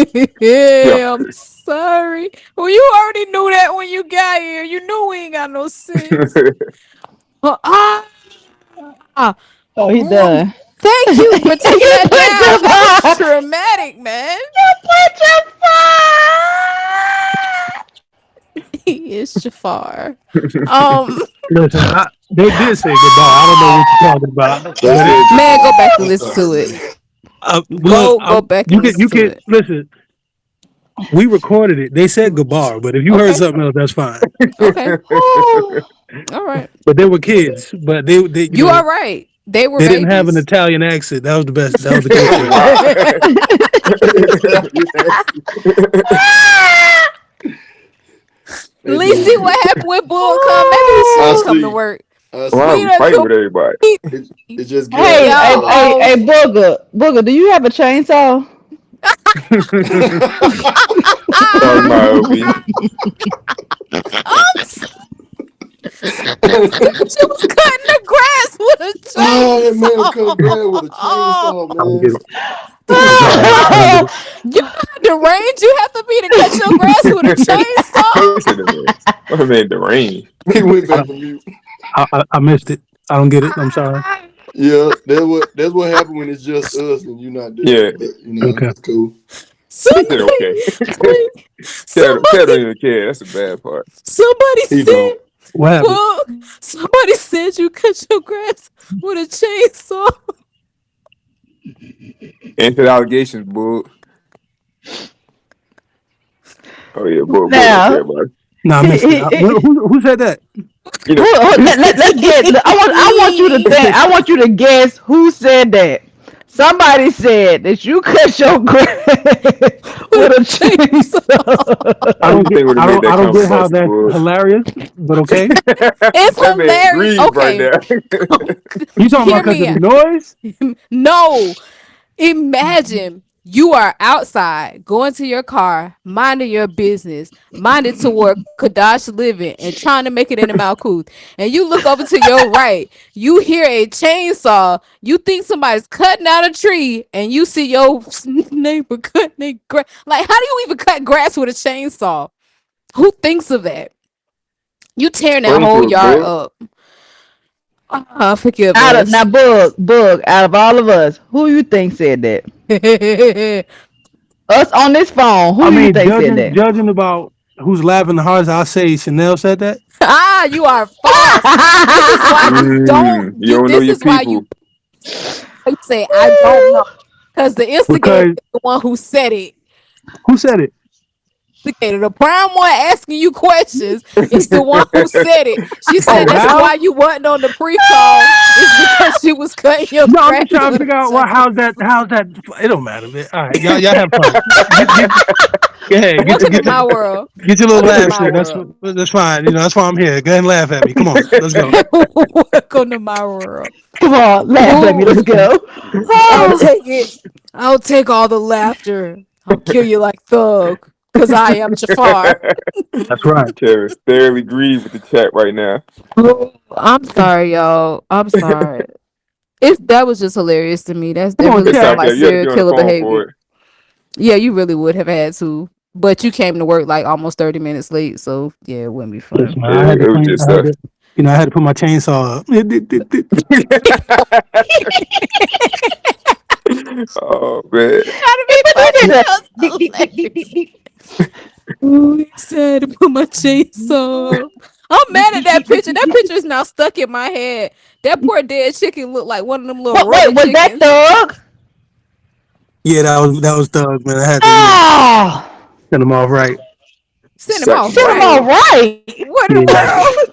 stop. Yeah, I'm sorry. Well, you already knew that when you got here. You knew we ain't got no sense. Ah, Oh, he done. thank you for taking that Put down. your That was phone. traumatic, man. Put your phone. He is Jafar. Listen, they did say goodbye. I don't know what you're talking about. They But said Man, go back and I'm listen to sorry, it. man. Go back You and can listen to it. listen. We recorded it. They said goodbye, but if you heard Okay. something else, that's fine. Okay. Oh. All right. But they were kids. But they You are right. They were they didn't have an babies. Italian accent. That was the best. That was the case. They Lee, did. see what happened when Bull come. Maybe he I should come to see. work. I Why see. are We we done fighting with everybody? It just Hey, gets Yo. hey, Booger, do you have a chainsaw? Sorry, my OB. She was cutting the grass with a Oh, that man chainsaw. cut grass with a chainsaw, I don't man. get it. I'm sorry. I don't get it. You got the range you have to be to cut your grass with a chainsaw. I made the rain. He went back to mute. I missed it. I don't get it. I'm sorry. Yeah, that's what happened when it's just us and you're not there. Yeah. But, you know, Okay. it's cool. He said okay. Somebody, Ted don't somebody, even care. That's the bad part. somebody He said, don't. What happened? well, somebody said you cut your grass with a chainsaw. Answer the allegations, bull. Oh yeah, bull don't care Now, about it. No, I he, missed it. he, he, Who said that? You know, let's get. I want you to Me. think. I want you to guess who said that. Somebody said that you cut your grass with With a a chainsaw. I who don't you get. think would have made I that don't comment get about how some that's bull? hilarious, but okay. It's That man hilarious. grieved right Okay. now. You talking Hear about because me of the out. noise? No. Imagine you are outside going to your car, minding your business, minded toward Kadash living and trying to make it in the Malkuth. And you look over to your right, you hear a chainsaw, you think somebody's cutting down a tree, and you see your neighbor cutting their grass. Like, how do you even cut grass with a chainsaw? Who thinks of that? You tearing that Explain whole to us, yard bull. up. Forgive out of now, us. bug. Out of all of us, who you think said that? Us on this phone. Who I do you mean, think said that? judging about who's laughing the hardest, I'll say Chanel said that. You are false. This is why you don't You you don't know this your is why you people. say I don't know. Because the instigator Because is the one who said it. who said it? Instigator, the prime one asking you questions is the one who said it. She Oh, said that's Val? why you wasn't on the pre-call. It's because she was cutting your No, I'm grass just trying to with a figure out chainsaw. how's that. It don't matter, man. All right, y'all have fun. Get, go ahead, Welcome to my world. get your little Welcome to laughs my in. world. That's fine. You know, that's why I'm here. Go ahead and laugh at me. Come on, let's go. Welcome to my world. Come on, laugh at me. Ooh, Let's go. I'll Oh, take it. I'll take all the laughter. I'll kill you like Thug. Because I am Jafar. That's right. Kevin's thoroughly grieved with the chat right now. Oh, I'm sorry, y'all. I'm sorry. That was just hilarious to me. Come That on, really It's sounds chat. okay. like You had to serial be on the killer phone behavior. for it. Yeah, you really would have had to. But you came to work like almost 30 minutes late, so yeah, it wouldn't be fun. Listen, man, Yeah, it was just us. I had to put my chainsaw up. Oh man. Trying to be funny. That was Beep, beep, beep, beep, beep, hilarious. beep. Ooh, he said to put my chainsaw up. I'm Beep, mad at beep, that beep, beep, picture. beep, That beep. picture is now stuck in my head. That poor dead chicken looked like one of them little What? Wait, rubber was that chickens. Thug? Yeah, that was Doug, man. I had to, Oh, send him off right. Send him Such off send him all muscle. right. right. What in the Yeah. world?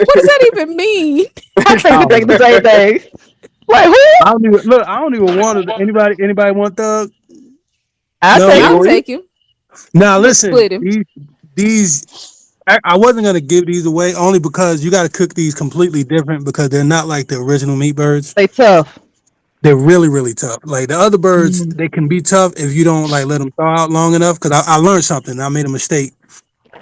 What does that even mean? I think I we don't think the know. same thing. Wait, who? I don't even want it. Anybody want Thug? I No. take I'll him. Anyone? take him. Now We'll listen, split him. these I wasn't gonna give these away only because you got to cook these completely different because they're not like the original meat birds. They tough. They're really really tough. Like the other birds, Mm. they can be tough if you don't like let them thaw out long enough. Because I learned something. I made a mistake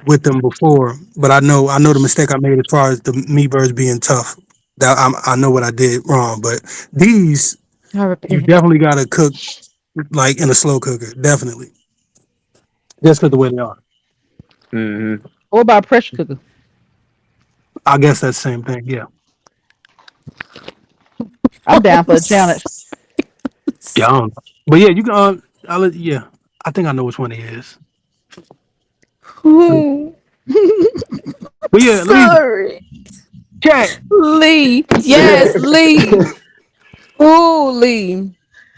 with them before, but I know the mistake I made as far as the meat birds being tough. That I know what I did wrong. But these I you repent. definitely got to cook like in a slow cooker. Definitely, just because the way they are. Mm-hmm. What about pressure cooker? I guess that's the same thing. Yeah. I'm down for the challenge. Yeah, I don't know. But yeah, you can. Yeah, I think I know which one it is. But Ooh, yeah, Lee, sorry. chat. Lee. Yes, Lee. Ooh, Lee.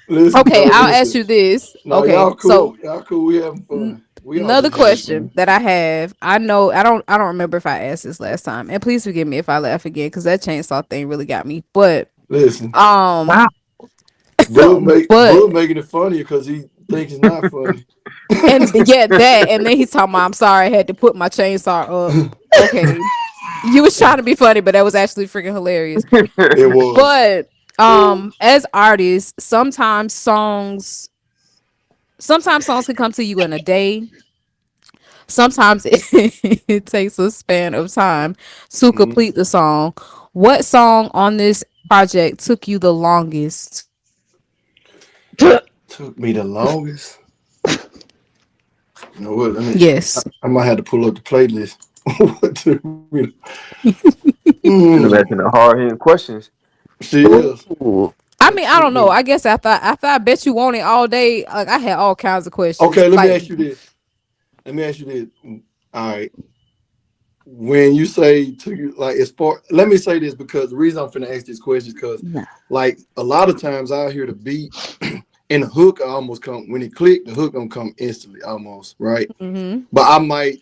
Listen, Okay, no, I'll ask listen. you this. No, Okay, y'all so cool. Y'all cool. We having n- fun. We all another just having question fun. that I have. I know I don't remember if I asked this last time. And please forgive me if I laugh again because that chainsaw thing really got me. But Listen, Wow. um Bud but making it funnier because he thinks it's not funny. and yeah, that and then he's talking about I'm sorry I had to put my chainsaw up. Okay. You was trying to be funny, but that was actually freaking hilarious. It was. But as artists, sometimes songs can come to you in a day. Sometimes it takes a span of time to Mhm. complete the song. What song on this project took you the longest? Took me the longest. You know what? Yes. I might have to pull up the playlist. What took me? You're Mm. asking the hard hitting questions. She is. Ooh. I mean, I don't know. Absolutely. I guess after I bet you want it all day, like I had all kinds of questions. Okay, let me Like, ask you this. Let me ask you this. All right. When you say to you, like, as far, let me say this because the reason I'm finna ask this question is because, Nah. like, a lot of times I hear the beat and the hook almost come when it click, the hook gonna come instantly, almost, right? mm-hmm, But I might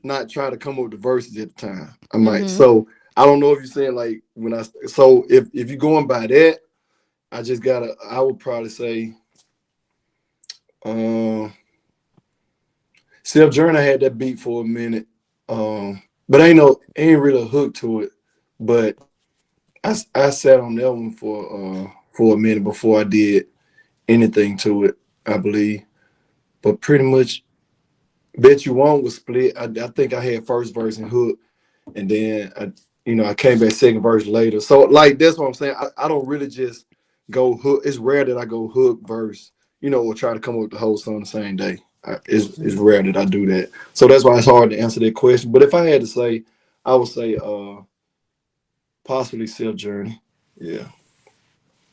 not try to come up with the verses at the time. I might. mm-hmm. So I don't know if you're saying like when I. So if you're going by that, I just gotta. I would probably say, uh, Self Journey had that beat for a minute, but ain't really a hook to it. But I sat on that one for a minute before I did anything to it. I believe, but pretty much, Bet You Won't was split. I think I had first verse and hook, and then I came back second verse later. So like that's what I'm saying. I don't really just go hook. It's rare that I go hook verse, or try to come up with the whole song the same day. It's rare that I do that. So that's why it's hard to answer that question. But if I had to say, I would say possibly Self Journey. Yeah.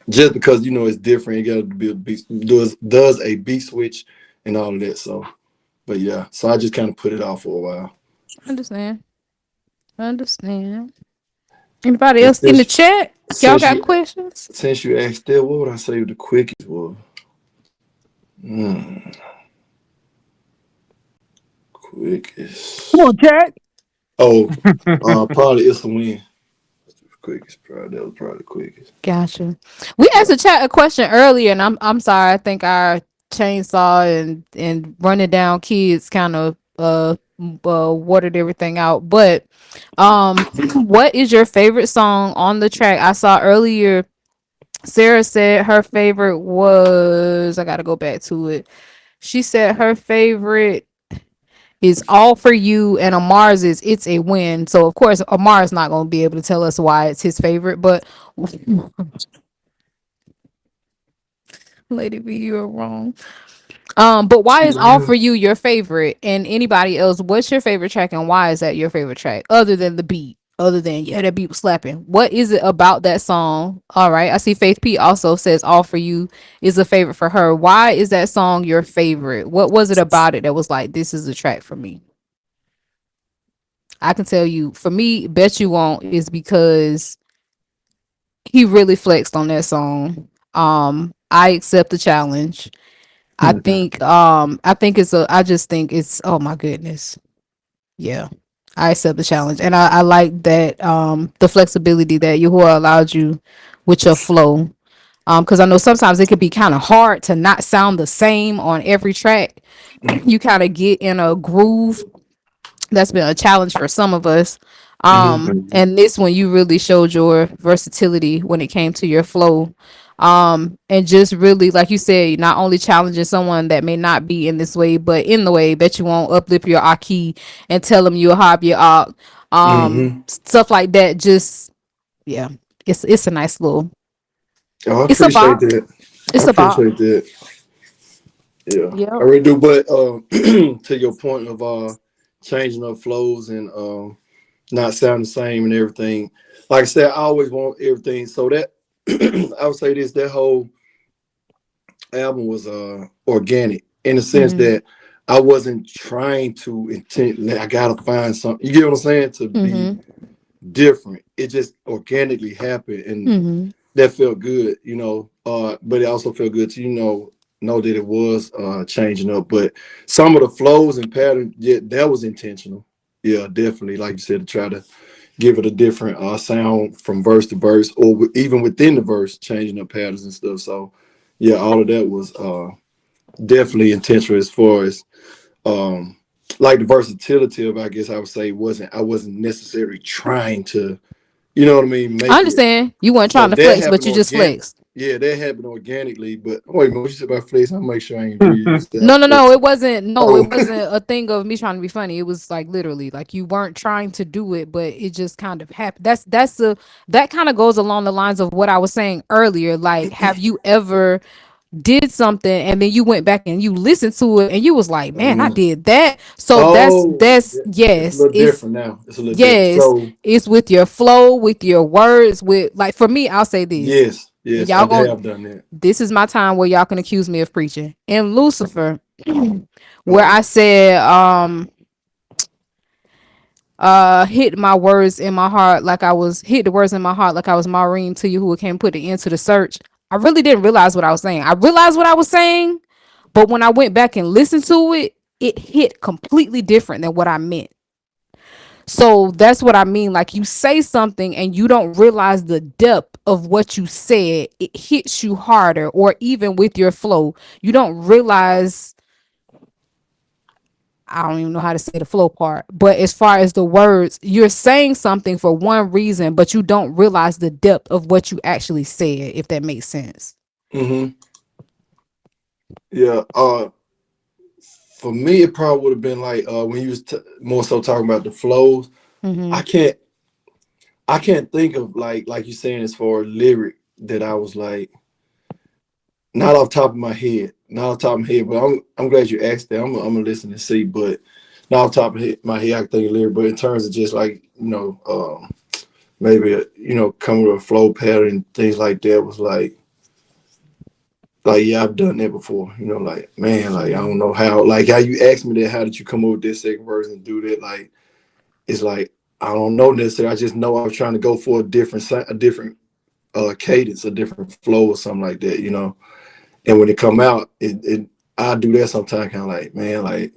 Just because it's different. You gotta be a beat does a beat switch and all of that. So but yeah. So I just kind of put it off for a while. Understand. Understand. Anybody And else in the since chat? Y'all since got you questions? since you asked that, what would I say the quickest was? Hmm, Come quickest. on, Jack. Oh, probably it's a win. Quickest, probably that was probably the quickest. Gotcha. We asked Yeah. the chat a question earlier, and I'm sorry. I think our chainsaw and running down kids kind of watered everything out. But what is your favorite song on the track? I saw earlier. Sarah said her favorite was. I gotta go back to it. She said her favorite is All For You, and Amar's is It's a Win. So of course Amar's not gonna be able to tell us why it's his favorite, but Lady B, you're wrong. But why She is All For will. You your favorite? And anybody else, what's your favorite track and why is that your favorite track? Other than the beat. Other than yeah, that beat was slapping. What is it about that song? All right. I see Faith P also says All For You is a favorite for her. Why is that song your favorite? What was it about it that was like this is the track for me? I can tell you, for me, Bet You Won't is because he really flexed on that song. I accept the challenge. I think it's a I just think it's oh my goodness. Yeah. I accept the challenge. And I like that the flexibility that Yahuwah allowed you with your flow. Because I know sometimes it could be kind of hard to not sound the same on every track. You kind of get in a groove. That's been a challenge for some of us. Mm-hmm. And this one you really showed your versatility when it came to your flow. And just really, like you said, not only challenging someone that may not be in this way, but in the way that you won't uplift your aki and tell them you'll have your ak. Mm-hmm. Stuff like that. Just yeah, it's a nice little. Oh, I It's a appreciate bop. that. I It's a bop. appreciate that. Yeah, I Yep. really do. But to your point of changing up flows and not sounding the same and everything, like I said, I always want everything. So that I would say this: that whole album was organic in the sense Mm-hmm. that I wasn't trying to intently. I gotta find something. You get what I'm saying? To be Mm-hmm. different. It just organically happened, and Mm-hmm. that felt good, but it also felt good to know that it was changing up. But some of the flows and patterns, yeah, that was intentional. Yeah, definitely. Like you said, to try to give it a different sound from verse to verse, or even within the verse, changing up patterns and stuff. So, yeah, all of that was definitely intentional as far as um, like the versatility of. I guess I would say I wasn't necessarily trying to, you know what I mean, I make it. understand. You weren't trying So to that flex, but happened you just organic. flexed. Yeah, that happened organically. But wait a minute, what you said about flex? I'll make sure I ain't agree you said I No, no, no. flex. It wasn't. No, Oh, it wasn't a thing of me trying to be funny. It was like literally, like you weren't trying to do it, but it just kind of happened. That kind of goes along the lines of what I was saying earlier. Like, have you ever did something and then you went back and you listened to it and you was like, man, I Mhm. did that. So that's Oh, it's a yes, little different now. It's a little different. yes, So it's with your flow, with your words, with like for me, I'll say this. yes, And yes, I y'all going have done that. this is my time where y'all can accuse me of preaching. In Lucifer, where Oh, I said hit my words in my heart like I was hit the words in my heart like I was Maureen to you who came put the end to the search. I really didn't realize what I was saying. I realized what I was saying, but when I went back and listened to it, it hit completely different than what I meant. So that's what I mean. Like you say something and you don't realize the depth of what you said, it hits you harder, or even with your flow, you don't realize. I don't even know how to say the flow part, but as far as the words, you're saying something for one reason, but you don't realize the depth of what you actually said, if that makes sense. mm-hmm. Yeah. For me, it probably would have been like when you was more so talking about the flows. Mm-hmm. I can't, I can't think of like you saying as far as lyric that I was like not off top of my head, not off top of my head. But I'm glad you asked that. I'm gonna listen and see, but not off top of my head, I can think of lyric. But in terms of just like maybe coming with a flow pattern, things like that was like yeah, I've done that before. Like man, like I don't know how. Like how you asked me that, how did you come up with this second verse and do that? Like it's like I don't know necessarily. I just know I was trying to go for a different cadence, a different flow or something like that. And when it come out, it I do that sometimes, kind of like man, like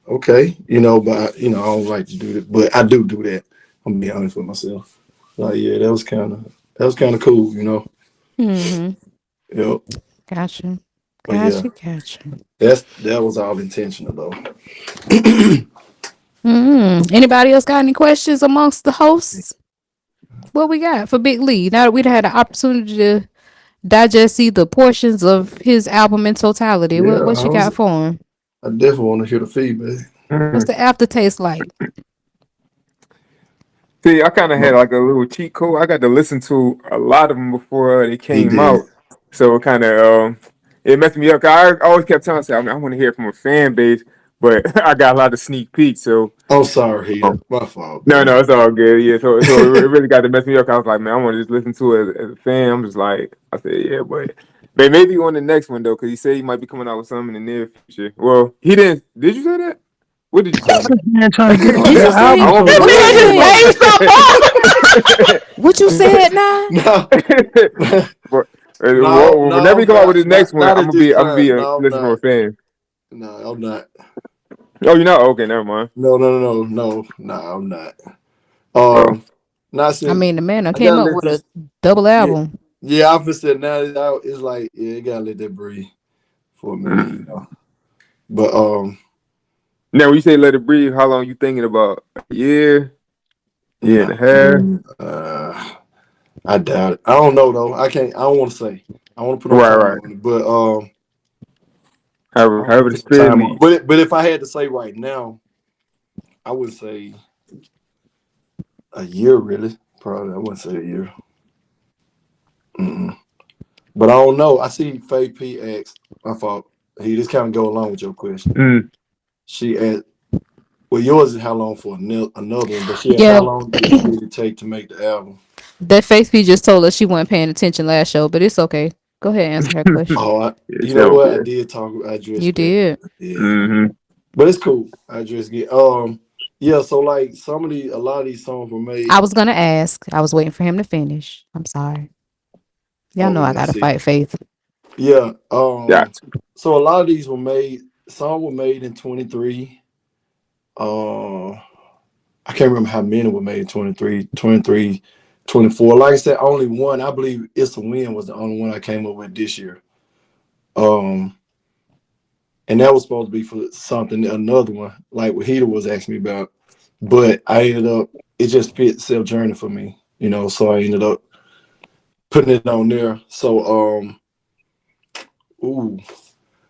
okay, but I don't like to do that, but I do that. I'm gonna be honest with myself. Like yeah, that was kind of cool. Mm-hmm. Yep. Gotcha. But yeah, Gotcha. that was all intentional though. Anybody else got any questions amongst the hosts? What we got for Big Lee? Now that we'd had the opportunity to digest the portions of his album in totality, Yeah, what you got for him? I definitely want to hear the feedback. What's the aftertaste like? See, I kind of had like a little cheat code. I got to listen to a lot of them before they He came did. out, so it kind of it messed me up. 'Cause I always kept telling myself, I want to hear it from a fan base, but I got a lot of sneak peeks. So I'm sorry, Heater. um, My fault, no, bro. no, it's all good. Yeah, so it really got to mess me up. 'Cause I was like, man, I want to just listen to it as a fan. I'm just like, I said, yeah, but maybe on the next one though, because he said he might be coming out with something in the near future. Well, he didn't. Did you say that? What did you say? This man trying to get on Did your you say I album won't be cover. what you Yeah, real. said? Made something up. What you said now? no, But no, no, whenever he I'm come out with not, his next one, not at this I'm gonna time. be a No, I'm listen from not. a fan. No, I'm not. Oh, you're not? Okay, never mind. No, no, no, no, no, I'm not. Oh, Not I saying mean, the man I came gotta up let with a this. double Yeah, album. yeah. I said now it's like yeah, you gotta let that breathe for a mm. minute. But Now, when you say let it breathe, how long you thinking about? A year, year and no, a half? I doubt it. I don't know though. I can't. I don't want to say. I want to put no Right, time right. on it, but I don't want However to the put no spirit time on. leads. But if I had to say right now, I would say a year. Really, probably. I wouldn't say a year. Mm-mm. But I don't know. I see Faye P asked. My fault. He just kind of go along with your question. Mm. She asked, "Well, yours is how long for another one?" But she asked, "How Yeah, long did it take to make the album?" that Face P just told us she wasn't paying attention last show, but it's okay. Go ahead and answer her question. Oh, It's you know what? I okay. did talk. I You addressed that. did. Yeah, Mm-hmm. but it's cool. I addressed it. Yeah. So like a lot of these songs were made. I was gonna ask. I was waiting for him to finish. I'm sorry. Y'all know Oh I yeah, I gotta see. fight Faith. Yeah. Got So a lot of these were made. Some were made in 23. Uh, I can't remember how many were made in 23, 23, 24. Like I said, only one. I believe It's a Win was the only one I came up with this year. Um, and that was supposed to be for something, another one, like what Heater was asking me about. But I ended up, it just fit Self Journey for me. So I ended up putting it on there. Ooh.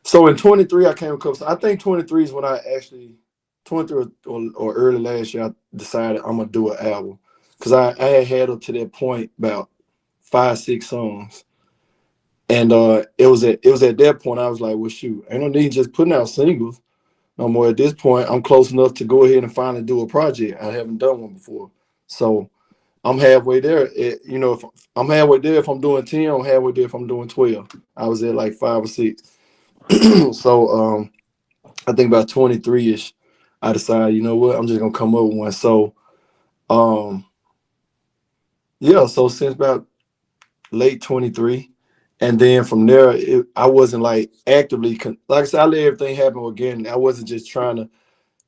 So in 23, I came across, I think 23 is when I actually, 23 or early last year, I decided I'm going to do an album. Because I had up to that point about 5, 6 songs. And it was at that point I was like, well, shoot, ain't no need just putting out singles no more. At this point, I'm close enough to go ahead and finally do a project. I haven't done one before, so I'm halfway there. If I'm halfway there if I'm doing 10, I'm halfway there if I'm doing 12. I was at like 5 or 6. So I think about 23ish, I decided, you know what, I'm just gonna come up with one. So yeah, so since about late 23. And then from there, I wasn't like actively, like I said, I let everything happen organic. I wasn't just trying to,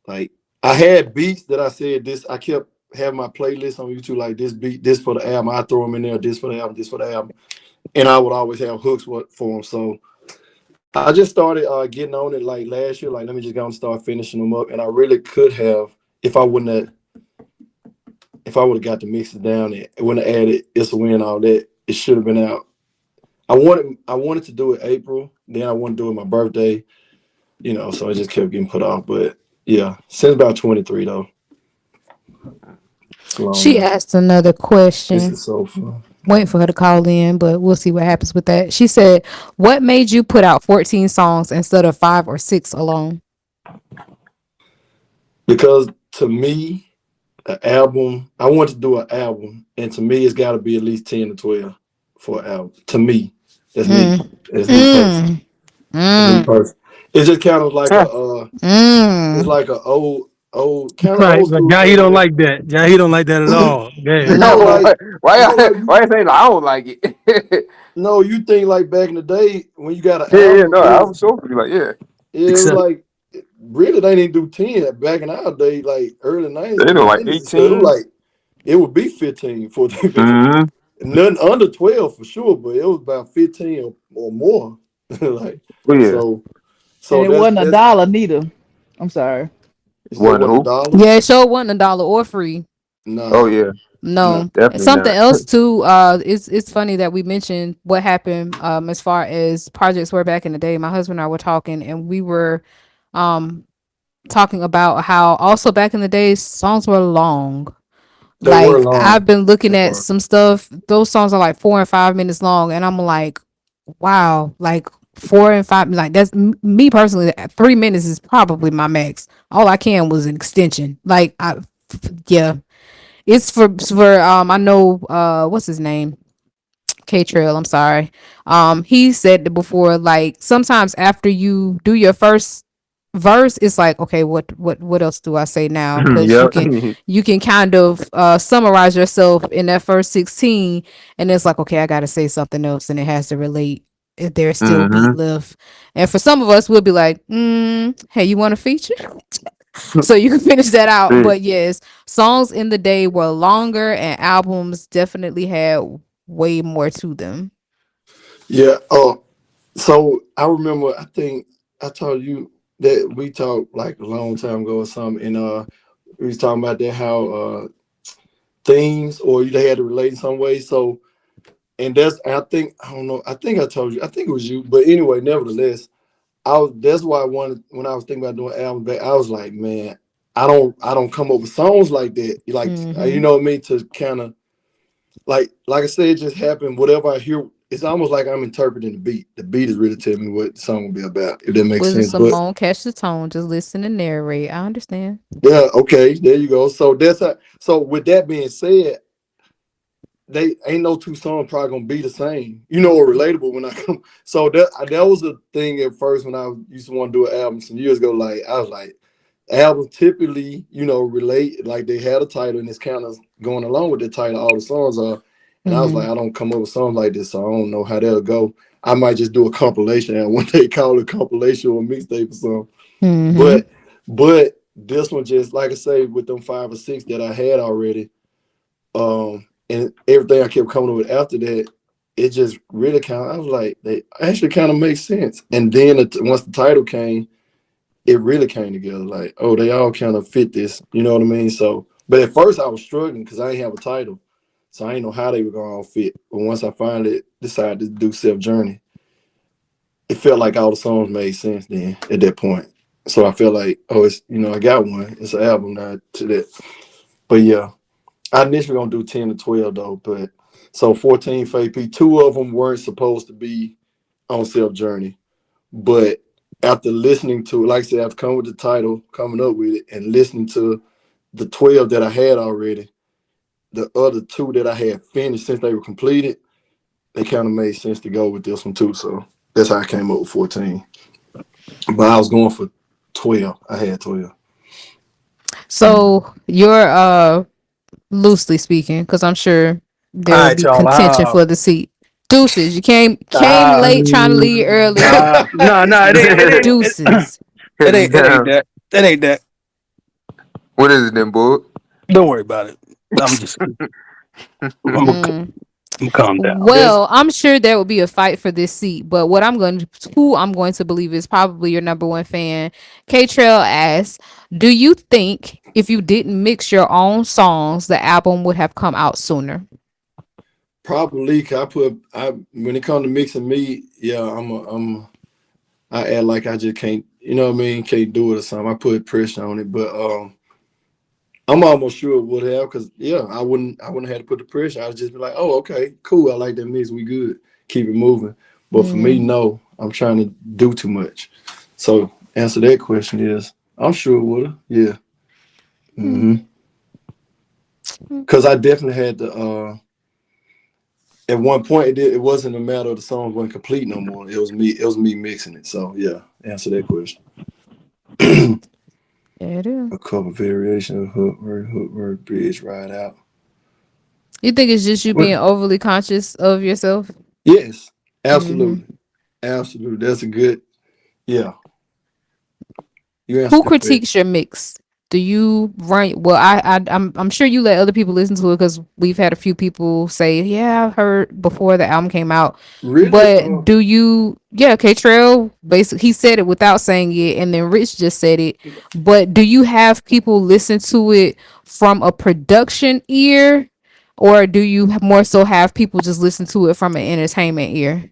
like, I had beats that I said this, I kept having my playlist on YouTube, like this beat, this for the album. I throw them in there, this for the album, this for the album. And I would always have hooks for them. So I just started getting on it like last year, like, let me just go and start finishing them up. And I really could have, if I would have got the mixes down and wouldn't have added It's a Win, all that, it should have been out. I wanted to do it April, then I wanted to do it my birthday, so it just kept getting put off. But yeah, since about 23 though. She asked another This question. is so fun. Waiting for her to call in, but we'll see what happens with that. She said, "What made you put out 14 songs instead of 5 or 6 alone?" Because to me, an album, I want to do an album, and to me, it's got to be at least 10 to 12 for an album. To me, that's me. That's me personally. It's just kind of like it's like a old kind of Right, old but school yeah, he thing. don't like that. Yeah, he don't like that at all. Yeah. No, like why like you saying I don't like it? no, you think like back in the day when you got an Yeah, album, no, it I was was so like, yeah, it was Except like really they didn't do 10 back in our day, like early 90s, they know like 90s and stuff. It was 18. like it would be 15, 14, 15. Mm-hmm. Nothing under 12 for sure, but it was about 15 or more. Like But yeah, And so it wasn't a dollar neither. I'm sorry. you said one what, a who? dollar? Yeah, it sure wasn't $1 or free. Oh Nah, yeah, nah. No. And definitely something not. else too, it's funny that we mentioned what happened as far as projects were back in the day. My husband and I were talking and we were um talking about how also back in the day songs were long. They were Like long. I've been looking They at were. some stuff, those songs are like 4 and 5 minutes long and I'm like, wow, like 4 and 5, like that's me personally, 3 minutes is probably my max. All I can was an extension. Like yeah. It's for I know what's his name? K Trail, I'm sorry. He said that before, like sometimes after you do your first verse, it's like, okay, what else do I say now? Because Yep. you can kind of summarize yourself in that first 16, and it's like, okay, I gotta say something else, and it has to relate. If there's still beat Mm-hmm. left, and for some of us, we'll be like, hey, you want a feature? So you can finish that out. But yes, songs in the day were longer, and albums definitely had way more to them. Yeah. So I remember, I think I told you that we talked like a long time ago or something, and we was talking about that how themes or they had to relate in some way. So, and I don't know, I think I told you, I think it was you, but anyway, nevertheless, that's why I wanted, when I was thinking about doing album back, I was like, man, I don't come up with songs like that, like you know what I mean, to kind of like I said, it just happened. Whatever I hear, it's almost like I'm interpreting the beat. The beat is really telling me what the song will be about, if that makes Willie sense. But Simone, catch the tone, just listen and narrate. I understand. yeah, okay, there you go. So that's how, so with that being said, they ain't no two songs probably gonna be the same, or relatable when I come. So that was a thing at first when I used to want to do an album some years ago. Like I was like, albums typically, relate, like they had a title and it's kind of going along with the title. All the songs are, and I was like, I don't come up with songs like this, so I don't know how that'll go. I might just do a compilation, and when they call it compilation or mixtape or something. But this one, just like I say, with them 5 or 6 that I had already, and everything I kept coming up with after that, it just really I was like, they actually kind of make sense. And then once the title came, it really came together. Like, oh, they all kind of fit this, you know what I mean? So, but at first I was struggling because I didn't have a title, so I didn't know how they were gonna all fit. But once I finally decided to do Self Journey, it felt like all the songs made sense then at that point. So I felt like, oh, it's, I got one. It's an album now to that. But yeah, I initially gonna do 10 to 12 though. But so 14 for AP. 2 of them weren't supposed to be on Self Journey. But after listening to, like I said, after coming with the title, coming up with it, and listening to the 12 that I had already, the other 2 that I had finished since they were completed, they kind of made sense to go with this one too. So that's how I came up with 14. But I was going for 12. I had 12. So you're loosely speaking, because I'm sure All there will right, be y'all. contention for the seat. Deuces, you came Ah, late trying to leave early. No, no, Deuces. Heads it ain't down. that. It ain't that. What is it then, boy? Don't worry about it. I'm just, Mm. I'm calm down. that's Well, I'm sure there will be a fight for this seat, but who I'm going to believe is probably your number one fan. K Trail asks, do you think if you didn't mix your own songs, the album would have come out sooner? probably, 'cause when it comes to mixing me, yeah, I act like I just can't, you know what I mean, can't do it or something. I put pressure on it, but I'm almost sure it would have, because yeah, I wouldn't have to put the pressure. I'd just be like, oh, okay, cool, I like that mix, we good, keep it moving. But for me, Mm. no, I'm trying to do too much. So answer that question is, I'm sure it would have, yeah. Mm. Because I definitely had to. At one point, it wasn't a matter of the song wasn't complete no more. It was me. It was me mixing it. So yeah, answer that question. Yeah, it is. A couple variation of hook word, bridge, ride out. You think it's just you What? being overly conscious of yourself? Yes, Hmm. absolutely, absolutely. That's a good. Yeah, you Who answered the question. critiques your mix? Do you run? Well, I'm sure you let other people listen to it, because we've had a few people say, "Yeah, I've heard before the album came out." Really? But do you? Yeah, K Trail basically he said it without saying it, and then Rich just said it. But do you have people listen to it from a production ear, or do you more so have people just listen to it from an entertainment ear?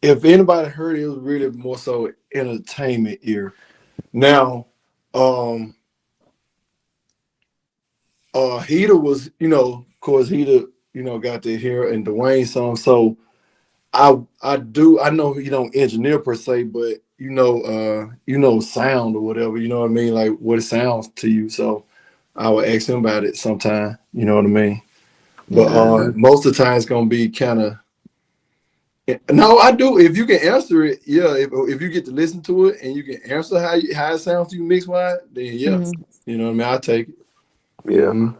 If anybody heard it, it was really more so entertainment ear. Now, um, Heater was, of course, Heater, got to hear and Dwayne song. So I know he don't engineer per se, but sound or whatever, you know what I mean, like what it sounds to you. So I would ask him about it sometime, you know what I mean. But Mm. most of the time it's gonna be kind of no, I do. If you can answer it, yeah. If you get to listen to it and you can answer how it sounds to you mix wise, then yeah, Mm. you know what I mean. I take it. Yeah. Hmm.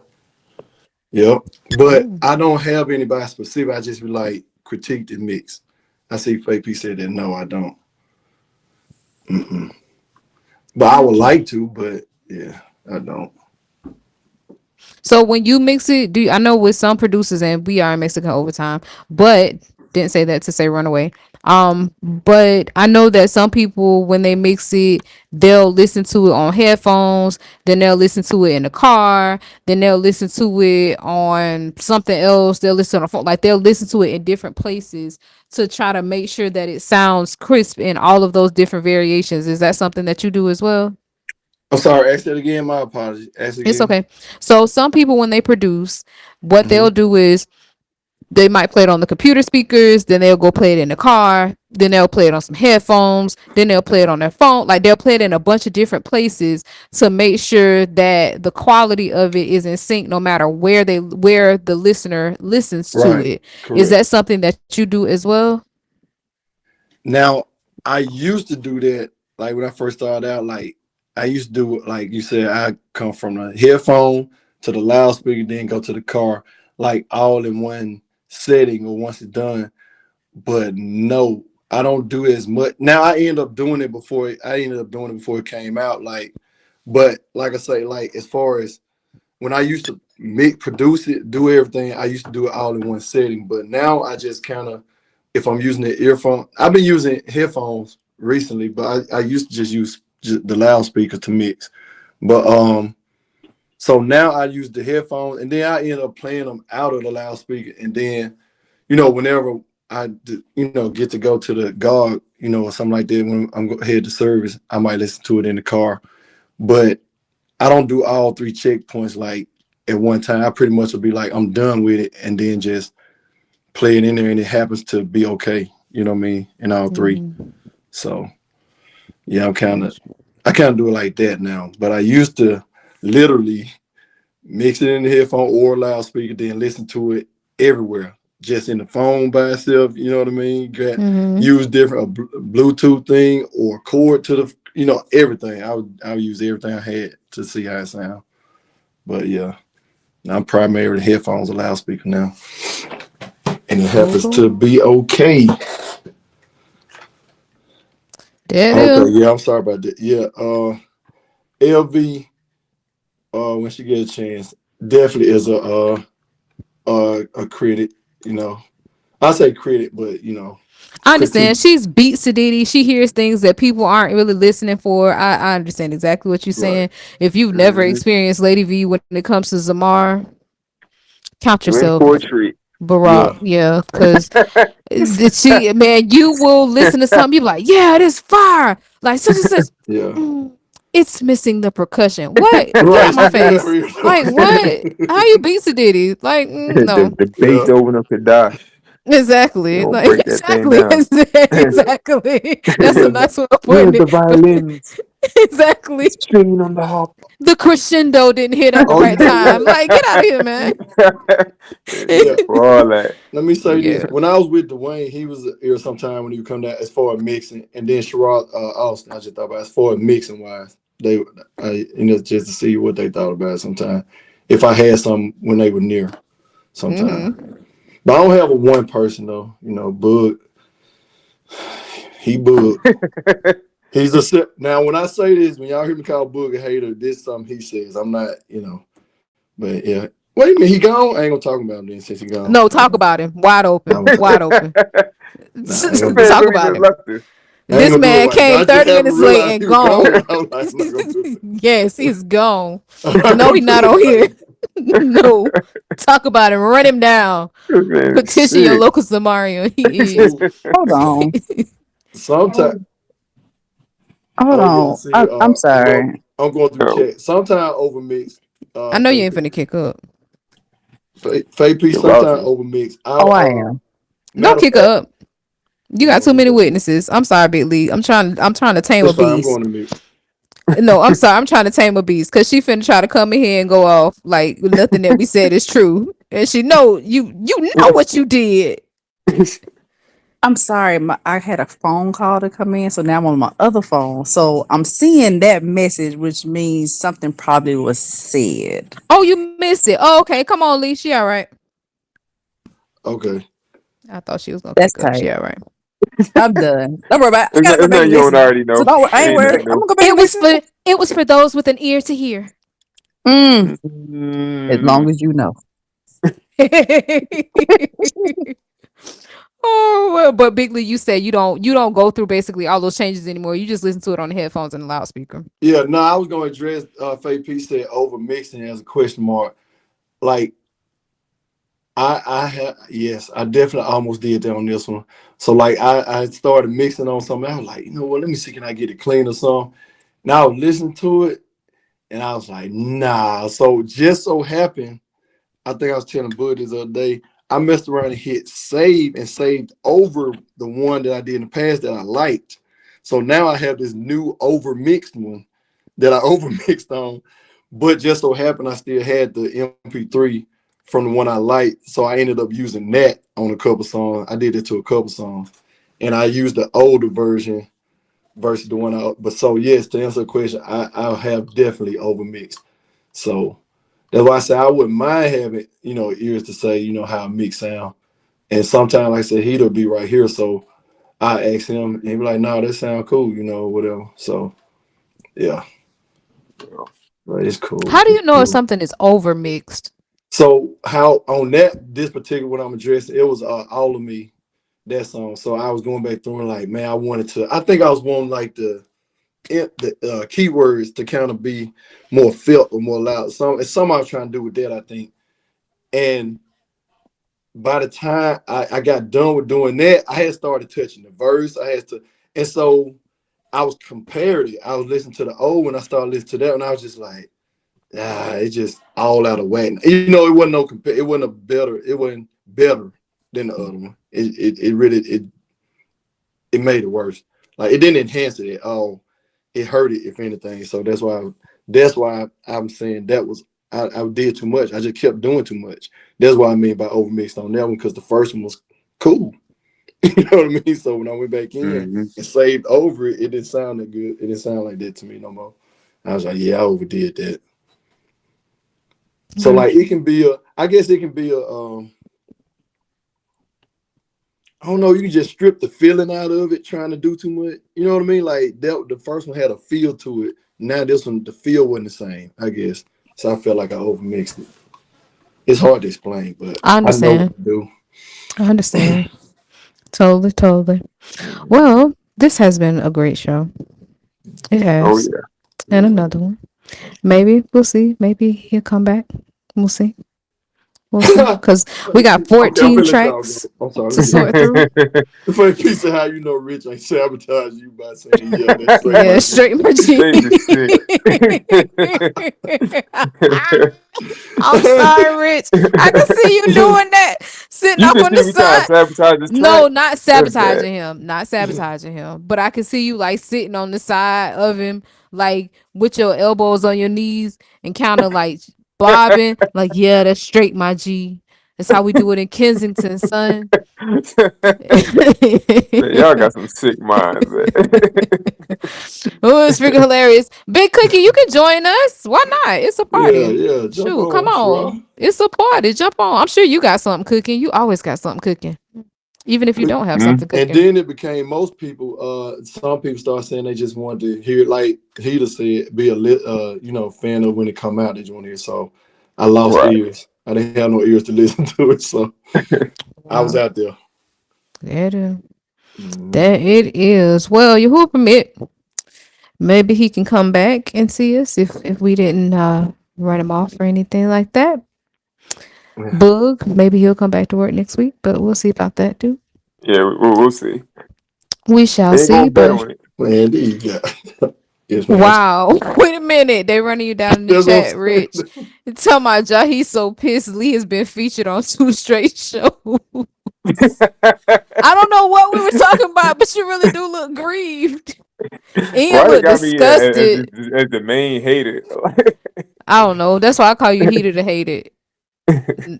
Yep. But Mm. I don't have anybody specific. I just be like critique the mix. I see fake P said that. No, I don't. Mm-mm. But I would Gotcha. like to. But yeah, I don't. So when you mix it, I know with some producers, and we are in Mexican overtime, but didn't say that to say runaway. But I know that some people when they mix it, they'll listen to it on headphones, then they'll listen to it in the car, then they'll listen to it on something else, they'll listen on a phone, like they'll listen to it in different places to try to make sure that it sounds crisp in all of those different variations. Is that something that you do as well? I'm sorry. Ask that again. My apologies. Ask it It's again. okay. So some people when they produce, what Hmm. they'll do is they might play it on the computer speakers, then they'll go play it in the car, then they'll play it on some headphones, then they'll play it on their phone. Like they'll play it in a bunch of different places to make sure that the quality of it is in sync no matter where the listener listens to Right. it. Is Correct. that something that you do as well? Now, I used to do that. Like when I first started out, like I used to do like you said. I come from the headphone to the loudspeaker, then go to the car, like all in one setting or once it's done. But no, I don't do as much. Now I end up doing it before I ended up doing it before it came out. Like, but like I say, like as far as when I used to make produce it, do everything, I used to do it all in one setting. But now I just kind of, if I'm using the earphone, I've been using headphones recently, but I used to just use the loudspeaker to mix. But so now I use the headphones, and then I end up playing them out of the loudspeaker, and then whenever get to go to the guard, or something like that, when I'm head to service, I might listen to it in the car. But I don't do all three checkpoints like at one time. I pretty much will be like, I'm done with it, and then just play it in there, and it happens to be okay. You know what I mean? In all three. Mhm. So yeah, I kind of do it like that now. But I used to literally mix it in the headphone or loudspeaker, then listen to it everywhere, just in the phone by itself. You know what I mean? Mhm. Use different Bluetooth thing or cord to the, everything. I would use everything I had to see how it sound. But yeah, I'm primarily headphones or loudspeaker now, and it Cool, happens to cool. be okay. There it Okay, is. yeah, I'm sorry about that. Yeah, LV, when she get a chance, definitely is a credit. You know, I say credit, but I critique. understand. She's beat Sadiddy. She hears things that people aren't really listening for. I understand exactly what you're Right. saying. If you've never Mm-hmm. experienced Lady V when it comes to Zamar, count You in for a yourself treat. Barack. Yeah. Yeah, because she, man, you will listen to something, you be like, yeah, it is fire. Like such and such. Yeah. "Mm, it's missing the percussion. What? Get out Right. my She did for face. you. Like what? How you beat Sadiddy? Like no. The Yeah. Beethoven of Kadash. You Exactly. know, Like break that thing exactly. down. Exactly. That's a Yeah. nice way of putting Where's the it. But violins? exactly. It's stringing on the harp. The crescendo didn't hit at the Oh, you right know time. what? Like, get out of here, man. Yeah. For all that. Let me say this. Yeah. When I was with Dwayne, he was here sometime when he would come down as far as mixing, and then Sherrod Austin. I just thought about as far as mixing wise, just to see what they thought about it sometime. If I had some when they were near, sometime. Hmm. But I don't have a one person though. Bug. He Bug. He's now. When I say this, when y'all hear me call Bug a hater, this is something he says. I'm not. But yeah. Wait a minute, he gone? I ain't gonna talk about him then since he gone. No, talk about him. Wide I open. was, Wide open. nah, I ain't gonna do Man, it. Talk Louis about just him. left us. I ain't This gonna do it man right now. came I just 30 haven't minutes late realized and he was gone. gone. I'm like, I'm not gonna do it. Yes, he's gone. I'm not No, gonna he's do not it on right here. now. No. Talk about him. Run him down. This man is Petition your sick. local Samaria. He is. See, Hold on. sometimes. Hold Oh yeah, on. see, I'm sorry. I'm going through Oh, chat. Sometimes overmix. I know you ain't finna kick up. Fake piece. you're about Sometimes to. overmix. Oh, I am. Don't Matter of kick fact, up. You got hold too on, many witnesses. I'm sorry, Big Lee. I'm trying to tame a it's fine. I'm beast. going to mute. No, I'm sorry. I'm trying to tame a beast because she finna try to come in here and go off like nothing that we said is true, and she know you know what you did. I'm sorry. I had a phone call to come in, so now I'm on my other phone. So I'm seeing that message, which means something probably was said. Oh, you missed it. Oh, okay. Come on, Lee. She all right. Okay. I thought she was gonna That's kick up. She tight. all right. I'm done. Don't worry about it. I It's, gotta not, go it's back nothing and you don't listen. already So know. don't. I It ain't ain't worried. nothing I'm new. gonna go back and listen. It was for those with an ear to hear. Mm, as long Mm. as you know. Oh well, but Big Lee, you said you don't go through basically all those changes anymore. You just listen to it on the headphones and the loudspeaker. Yeah. No, I was going to address Fake P said over mixing as a question mark. Like I have, yes, I definitely almost did that on this one. So like I started mixing on something. I was like, you know what? Let me see, can I get it clean or something? Now I was listening to it, and I was like, nah. So just so happened, I think I was telling Bud this other day. I messed around and hit save and saved over the one that I did in the past that I liked. So now I have this new over mixed one that I over mixed on, but just so happened I still had the MP3 from the one I liked. So I ended up using that on a couple songs. I did it to a couple songs, and I used the older version versus the one I. But so yes, to answer the question, I have definitely over mixed. So that's why I say I wouldn't mind having ears to say how a mix sound. And sometimes like I said he'll be right here, so I ask him and he be like, "No, that sound cool," whatever. So yeah, but it's cool. How do It's you know if cool. something is over mixed? So how on this particular what I'm addressing, it was all of me that song. So I was going back through and like, man, I wanted to. I think I was wanting like the keywords to kind of be more felt or more loud. So it's something I was trying to do with that, I think. And by the time I got done with doing that, I had started touching the verse. I had to, and so I was comparative. I was listening to the old when I started listening to that, and I was just like, it's just all out of whack. It wasn't it wasn't better than the other one. It really it made it worse. Like it didn't enhance it at all. It hurt it, if anything. So that's why I'm saying that was I did too much. I just kept doing too much. That's what I mean by overmixed on that one, because the first one was cool. You know what I mean? So when I went back in and saved over it, it didn't sound that good. It didn't sound like that to me no more. I was like, yeah, I overdid that. So like it can be I guess it can be I don't know, you can just strip the feeling out of it trying to do too much. You know what I mean? Like the first one had a feel to it. Now this one, the feel wasn't the same, I guess. So I felt like I overmixed it. It's hard to explain, but I I know understand. what to do. I understand. Totally. Well, this has been a great show. It Oh has. yeah. And another one. Maybe we'll see. Maybe he'll come back. We'll see. Because we got Okay, I'm 14 finna let y'all tracks go. I'm sorry. to sort through. The funny piece of how you know Rich ain't sabotage you by saying, yeah, that's straight. Yeah, straight my G. I'm sorry, Rich. I can see you doing that. Sitting You up can on see the me trying to side. sabotage this No, track. not That's sabotaging bad. him. Not sabotaging him. But I can see you like sitting on the side of him, like with your elbows on your knees and kind of like bobbing. Like, yeah, that's straight, my G. That's how we do it in Kensington, son. Man, y'all got some sick minds, man. Oh, it's freaking hilarious. Big Cookie, you can join us. Why not? It's a party. Yeah, jump Shoot, come on, Shra. on. It's a party. Jump on. I'm sure you got something cooking. You always got something cooking. Even if you don't have something And cooking. then it became most people. Some people start saying they just wanted to hear, like Heater said, be a fan of when it come out. They just want to hear. So I lost Right. ears. I didn't have no ears to listen to it. So I was out there. There it is. There it is. Well, you who permit. Maybe he can come back and see us if we didn't run him off or anything like that. Bug, maybe he'll come back to work next week, but we'll see about that too. Yeah, we'll see. We shall They ain't see. gonna bet But on it. Man, you got yes, man. wow, wait a minute, they running you down in the That's what I'm chat, Rich. saying. Tell my jaw he's so pissed. Lee has been featured on 2 straight shows. I don't know what we were talking about, but you really do look grieved. Ian Why they look got me disgusted. as the main hater? I don't know. That's why I call you heated or hated.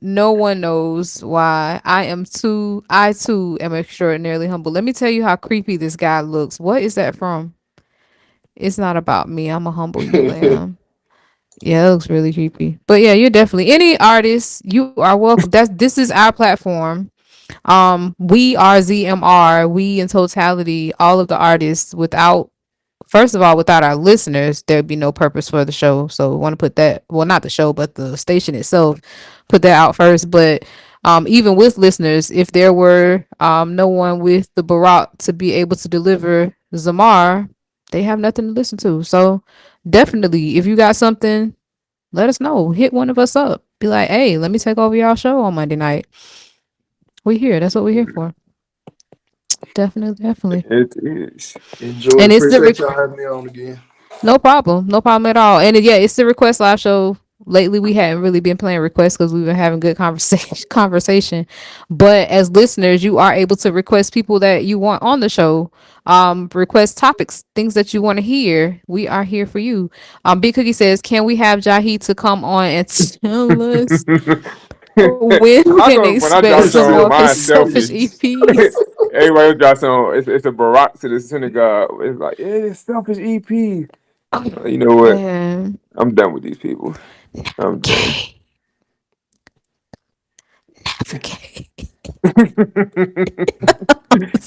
No one knows why. I too am extraordinarily humble. Let me tell you how creepy this guy looks. What is that from? It's not about me. I'm a humble you lamb. Yeah, it looks really creepy. But yeah, you're definitely any artist, you are welcome. This is our platform. We are ZMR, we in totality, all of the artists. First of all, without our listeners, there'd be no purpose for the show. So want to put that, well, not the show, but the station itself, put that out first. But even with listeners, if there were no one with the Barack to be able to deliver Zamar, they have nothing to listen to. So definitely, if you got something, let us know. Hit one of us up. Be like, hey, let me take over y'all show on Monday night. We here. That's what we're here for. Definitely. It is. Enjoy. And it's the Appreciate y'all having me on again. No problem at all. And yeah, it's the request live show. Lately, we hadn't really been playing requests because we've been having good conversation. But as listeners, you are able to request people that you want on the show. Request topics, things that you want to hear. We are here for you. Big Cookie says, "Can we have Jahi to come on and tell us when we can When I expect drop some more song, of his mine selfish selfish. EPs?" Everybody else drop song. It's a Barack to the synagogue. It's like, yeah, it's selfish EP. You know what? Man, I'm done with these people. I'm done. okay.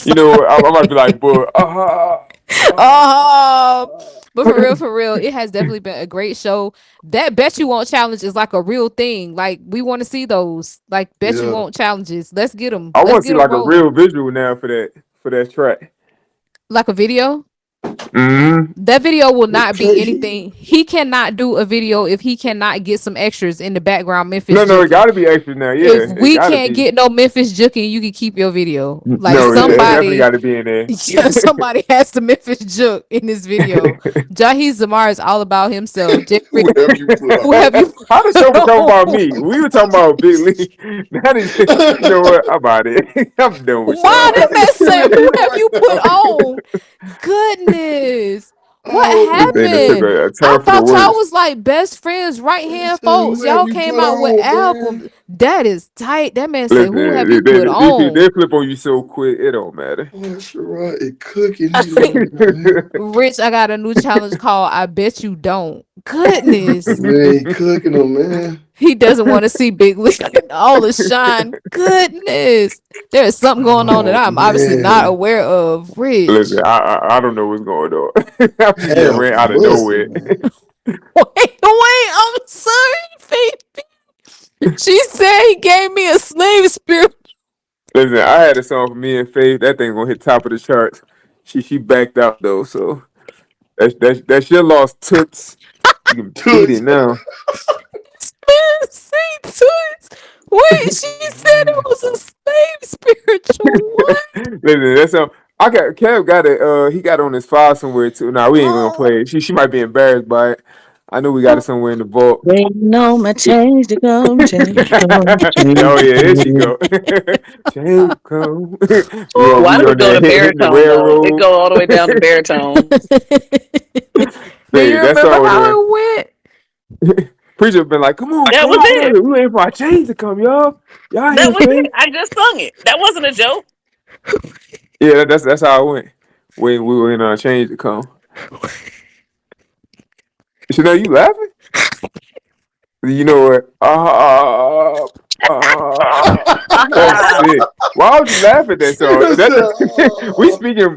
You know what? I might be like, but But for real, it has definitely been a great show. That Bet You Won't challenge is like a real thing. Like we want to see those. Like Bet You Yeah. Won't challenges. Let's get them. I Let's want to get see them like a rolling. real visual now for that track. Like a video. Mm-hmm. That video will not be Okay. anything. He cannot do a video if he cannot get some extras in the background. Memphis No, it Juking. got to be extra now. Yeah, If it we got to can't be. get no Memphis Juking, you can keep your video. Like No, it definitely somebody. got to be in there. Yeah, somebody has to Memphis Juke in this video. Jahi Zamar is all about himself. Jeffrey, Whoever you put on. who have you? How the show become about me? We were talking about Big Lee. That is, you know what? I'm out of it. I'm done with Why y'all. didn't that say who have you put on. Goodness. What Oh This thing that took happened? a I turn for the thought y'all worse. was like best friends, right I hand said, who folks. have Y'all you came put out with on, man? albums. That is tight. That man said, "Who have you Listen, put they on?" flip on you so quick, it don't matter. Boy, Sherrod is cooking it up, man. Rich, I got a new challenge called "I Bet You Don't." Goodness, Man, he cooking them, man. he doesn't want to see Big Lee in all the shine. Goodness, there is something going on that Oh, I'm obviously not man. aware of. Listen, Rich, I don't know what's going on. I'm just getting Damn, ran out of pussy, nowhere. man. wait, I'm sorry, baby. She said he gave me a slave spirit. Listen, I had a song for me and Faith. That thing gonna hit top of the charts. She backed out though, so that's your loss, toots. You can beat it Toots. now. Say to wait, she said it was a slave spiritual. What? Listen, that's I got Kev got it. He got it on his file somewhere too. Now we ain't gonna Oh, play it. She might be embarrassed by it. I know we got it somewhere in the vault. Waiting on my change to come, change to come, change Oh to yeah, here she come. go. Change go. Why We do we on go to that hitting the baritone though? It railroad. go all the way down to baritone. do you Baby, that remember song how there. it went? Preacher been like, come on, That was Faith. it. We waiting for our change to come, y'all. Y'all That hear was Faith? it. I just sung it. That wasn't a joke. Yeah, that's how it went. We were in change to come. Chanel, you laughing? You know what? That's sick. Why would you laugh at that song? Chris said, That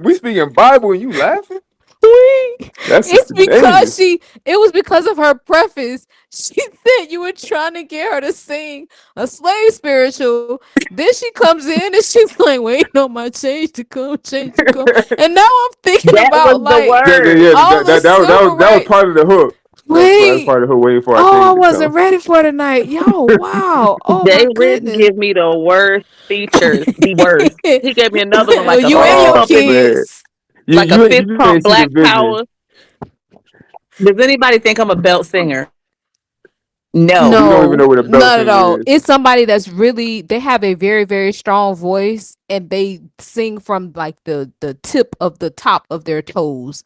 we speaking Bible and you laughing? Wait, That's it's just because dangerous. it was because of her preface. She said you were trying to get her to sing a slave spiritual. Then she comes in and she's like, wait on my change to come, change to come. And now I'm thinking That was about the like word. Yeah. all the That civil that was rights. part of the hook. That was Wait. part of the hook. Waiting for our Oh, I change to wasn't come. ready for tonight. Yo, wow. Oh Jay my Rich goodness. give me the worst features. The worst. He gave me another one like a You and fist your Oh pumping, man, kids. like a fist you pump ain't see the black vision. power. Does anybody think I'm a belt singer? No. We don't even No, know what a belt not at singer all. is. It's somebody that's really they have a very, very strong voice and they sing from like the tip of the top of their toes.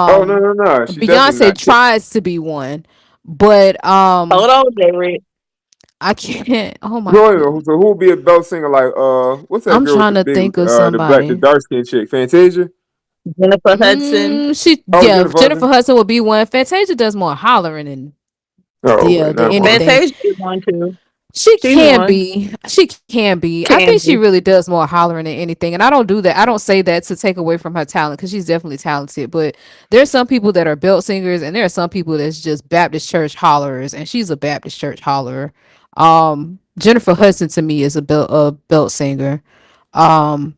Oh Um no. She definitely Beyonce not. tries to be one, but Hold on, Jay Rich. I can't. Oh my So goodness. who would be a belt singer like what's that I'm girl with trying the to big think of the somebody. dark skin chick? Fantasia? Jennifer Hudson. She Oh, yeah, Jennifer Jennifer Hudson. Hudson would be one. Fantasia does more hollering and Oh, yeah, okay, than never mind. anything. Fantasia is one too. She She's can one. be. She can be. I Can think she be. really does more hollering than anything. And I don't do that. I don't say that to take away from her talent because she's definitely talented. But there's some people that are belt singers and there are some people that's just Baptist church hollerers. And she's a Baptist church hollerer. Jennifer Hudson to me is a belt singer. Um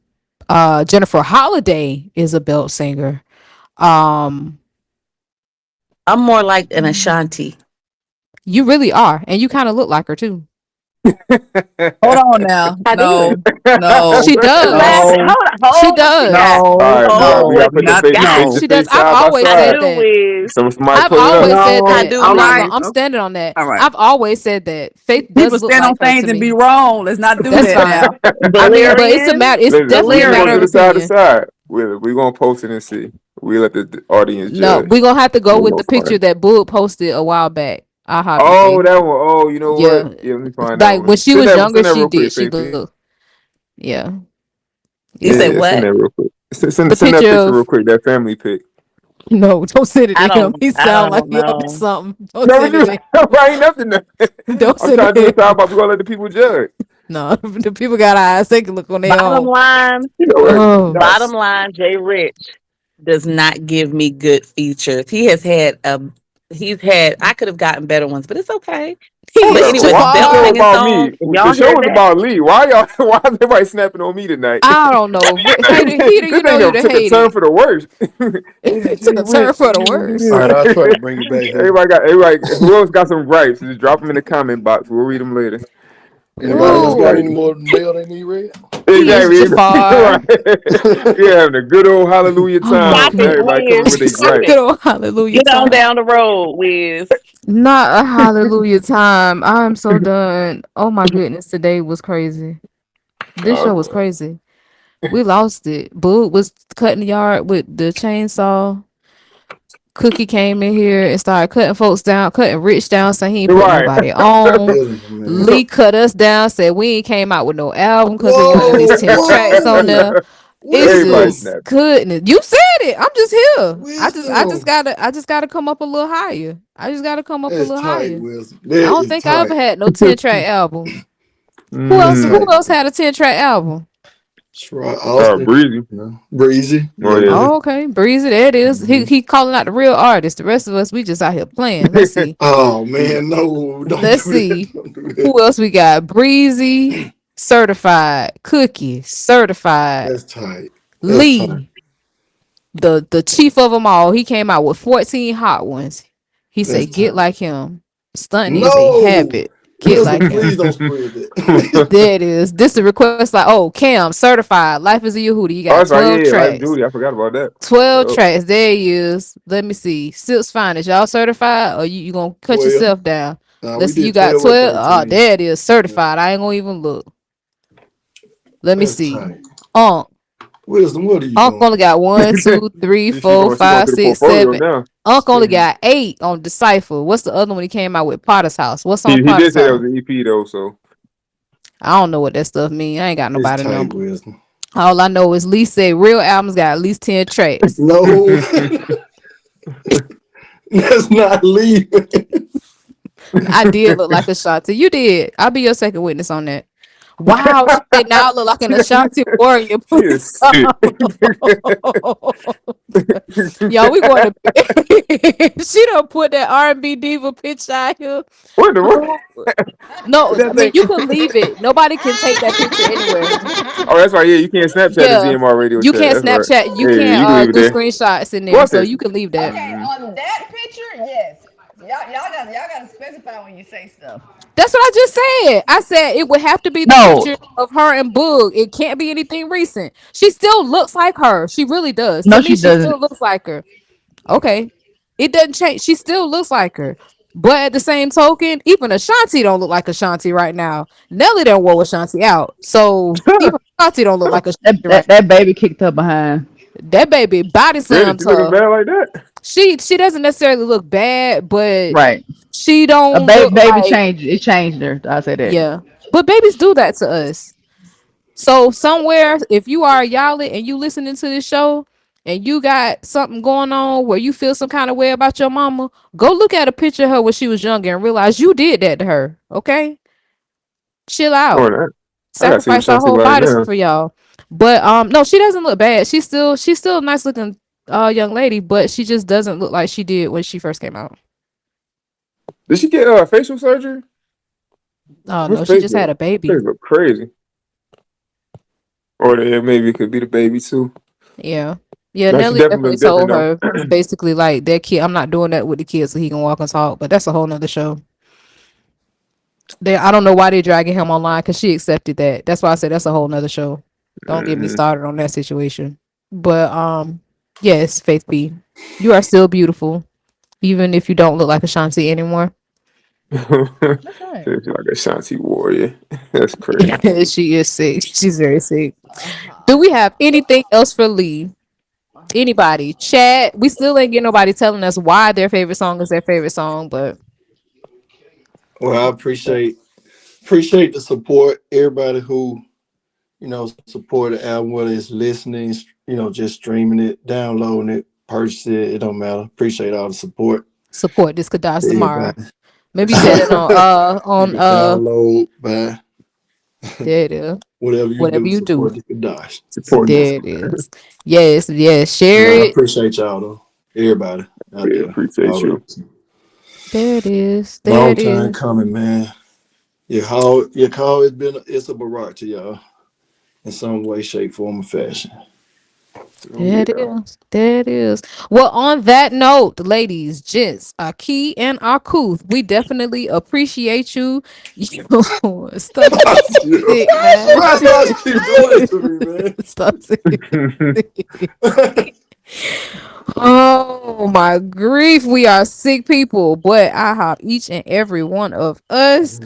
Jennifer Holliday is a belt singer. Um I'm more like an Ashanti. you really are. And you kind of look like her too. Hold on now. I do. No, no, She What you does. laughing? no, She Hold what you got? does. All no, right, we no, Hold got to what put the you not face got? to no. She does. face I've side by always I side. said do, that. Wiz. Somebody I've pull it up. always said No. I that. do, All I'm not Wiz. right. gonna. I'm Okay. standing on that. All right. I've always said that. Faith People does look stand on like her things to and be me. wrong. Let's not do That's that fine. now. I mean, but Valerian. it's Listen, definitely a we matter gonna of do the Valerian. side to opinion. side. We gonna post it and see. We let the audience No, judge. we're gonna have to go We with gonna the find. picture that Bull posted a while back. Aha, Oh, BP. that one. Oh, you know what? Yeah, Yeah, let me find that like when one. she was younger, Send that she real quick, did. She Faith. looked. Yeah, You yeah. say Yeah, send what? that real quick. The Send that picture picture real of quick. That family pic. no, don't send it to him. He I sound like don't he up to know. something. Don't No, but send it you to I ain't nothing. him. Don't I'm send trying it to do to the side, him. but we gonna let the people judge. No, the people got eyes. They can look on their Bottom own. line, You know what? Oh, bottom line, Jay Rich does not give me good features. He's had I could have gotten better ones, but it's okay. Hold But he's up. anyway, the Why the belt show Jafar. singing about song, me? if The y'all show hear was that, about Lee. Why y'all? Why is everybody snapping on me tonight? I don't know. Hater, This you know thing you the took a turn hated. for the worse. Yeah, It took Jay a turn Rich, for you the don't do All worse. right, this. I'll try to bring it back here. Everybody. Who else got some gripes? Just drop them in the comment box. We'll read them later. Everybody Anybody got else some got Ooh, any gripes. more mail they need read? he is Exactly. Jafar. Right. We're having a good old hallelujah Oh my stop time. it, god. Everybody coming Wiz. with their Stop gripes. it. Good old hallelujah Get on time. down the road, Wiz. Not a hallelujah time. I'm so done. Oh my goodness. Today was crazy. This show was Uh, crazy. We lost it. Boo was cutting the yard with the chainsaw. Cookie came in here and started cutting folks down, cutting Rich down, saying he ain't put Right. nobody on. Killing him, man. Lee cut us down, said we ain't came out with no album because it wasn't at least Whoa, 10 tracks on whoa. there. It's Everybody Wisdom. just snapped. goodness. You said it. I'm just here. Wisdom. I just gotta come up a little higher. I just gotta come up a That's little tight, higher. Wisdom. I That don't is think I ever tight. had no 10-track album. That's Who Mm. tight. else had a 10-track album? Right. Austin. Breezy. You know, Breezy. Oh Yeah, yeah. yeah. Oh, okay. Breezy, there it is. Mhm. He calling out the real artist. The rest of us, we just out here playing. Let's see. Oh man, no, don't Let's do that. see. Don't do that. Who else we got? Breezy, certified. Cookie, certified. That's tight. That's tight. Lee, the chief of them all. He came out with 14 hot ones. He That's said, "Get tight. like him. Stunting is a No, habit. Get Wisdom, like him." please don't spread that. There it is. This the request. Like, oh, Cam, certified. Life is a Yehudi. You Oh, got that's right. 12 Yeah, Life tracks. Duty. I forgot about that. 12 Yup. tracks. There he is. Let me see. Silk's finest. Y'all certified or you gonna cut 12. yourself down? We Let's see. You did got 12 or 12. Oh, 13. there it is. Yeah, Certified. I ain't gonna even look. Let me that's see. tight. Unc. Wisdom, what are you Unc doing? only got 1, 2, 3, She 4, going. She going 5, through the 6, portfolio 7. now. Unc only Scared. got 8 on Decipher. What's the other one he came out with? Potter's House. What's on He did Potter's say that was House? an EP though. So I don't know what that stuff mean. I ain't got It's nobody tight, number. Wisdom. All I know is Lee said real albums got at least 10 tracks. No, that's not leaving. I did look like Ashanti. You did. I'll be your second witness on that. Wow, she said now I look like an Ashanti warrior. she Please is sick. stop. Y'all, we going to she don't put that R&B diva picture out here. What the what? No, What I that mean thing? you can leave it. Nobody can take that picture anywhere. Oh, that's right. Yeah, you can't Snapchat the Yeah, GMR radio you chat. can't That's right. Snapchat. You Hey, you can can't leave it do there. screenshots in there, What's so this? you can leave that. Okay, on that picture, yes. Y'all gotta specify when you say stuff. That's what I just said. I said it would have to be the No, picture of her and Boog. It can't be anything recent. She still looks like her. She really does. To no, me, she she doesn't. still looks like her. Okay. It doesn't change. She still looks like her. But at the same token, even Ashanti don't look like Ashanti right now. Nelly done wore Ashanti out. So even Ashanti don't look like Ashanti That, right that that baby kicked her behind. now. That baby body Really? slammed She looking her. bad like that? She doesn't necessarily look bad, but Right. she A don't baby look baby like, changed. It changed her. I say that. yeah. But babies do that to us. So somewhere, if you are a Yali and you listening to this show and you got something going on where you feel some kind of way about your mama, go look at a picture of her when she was younger and realize you did that to her. Okay? Chill Oh, out. that. I gotta see what Sacrifice our Shanti whole like bodies now. for y'all. But no, she doesn't look bad. She's still a nice looking young lady, but she just doesn't look like she did when she first came out. Did she get facial surgery? Oh Her no, she just had a face baby. look crazy. Or maybe it could be the baby too. Yeah. Yeah, No, she Nelly definitely definitely looks different told though. her basically like that kid, I'm not doing that with the kid so he can walk and talk, but that's a whole nother show. I don't know why they're dragging him online because she accepted that. That's why I said that's a whole nother show. Don't get me Mm. started on that situation. But yes, Faith B, you are still beautiful, even if you don't look like Ashanti anymore. That's right. She's like a Shanti warrior. That's crazy. She is sick. She's very sick. Do we have anything else for Lee? Anybody? Chat. We still ain't get nobody telling us why their favorite song is their favorite song, but Well, I appreciate the support. Everybody who support the album, whether it's listening, just streaming it, downloading it, purchase it. It don't matter. Appreciate all the support. support this could die tomorrow. Everybody. Maybe set it on You can download, buy, there it is. whatever you Whatever do, you do. support the Kadash. Support this. There it is. Yes. Share I it. appreciate y'all though. Everybody out We there. appreciate All you. the There it is. There long it time is. coming, man. Your call has been it's a barak to y'all in some way, shape, form, or fashion. Oh, There it yeah. is. There it is. Well, on that note, ladies, gents, Aki and Akuth, we definitely appreciate you. You stop Shit. sick, man. Why you keep doing this to me, Stop sick. man? Oh my grief, we are sick people, but I have each and every one of us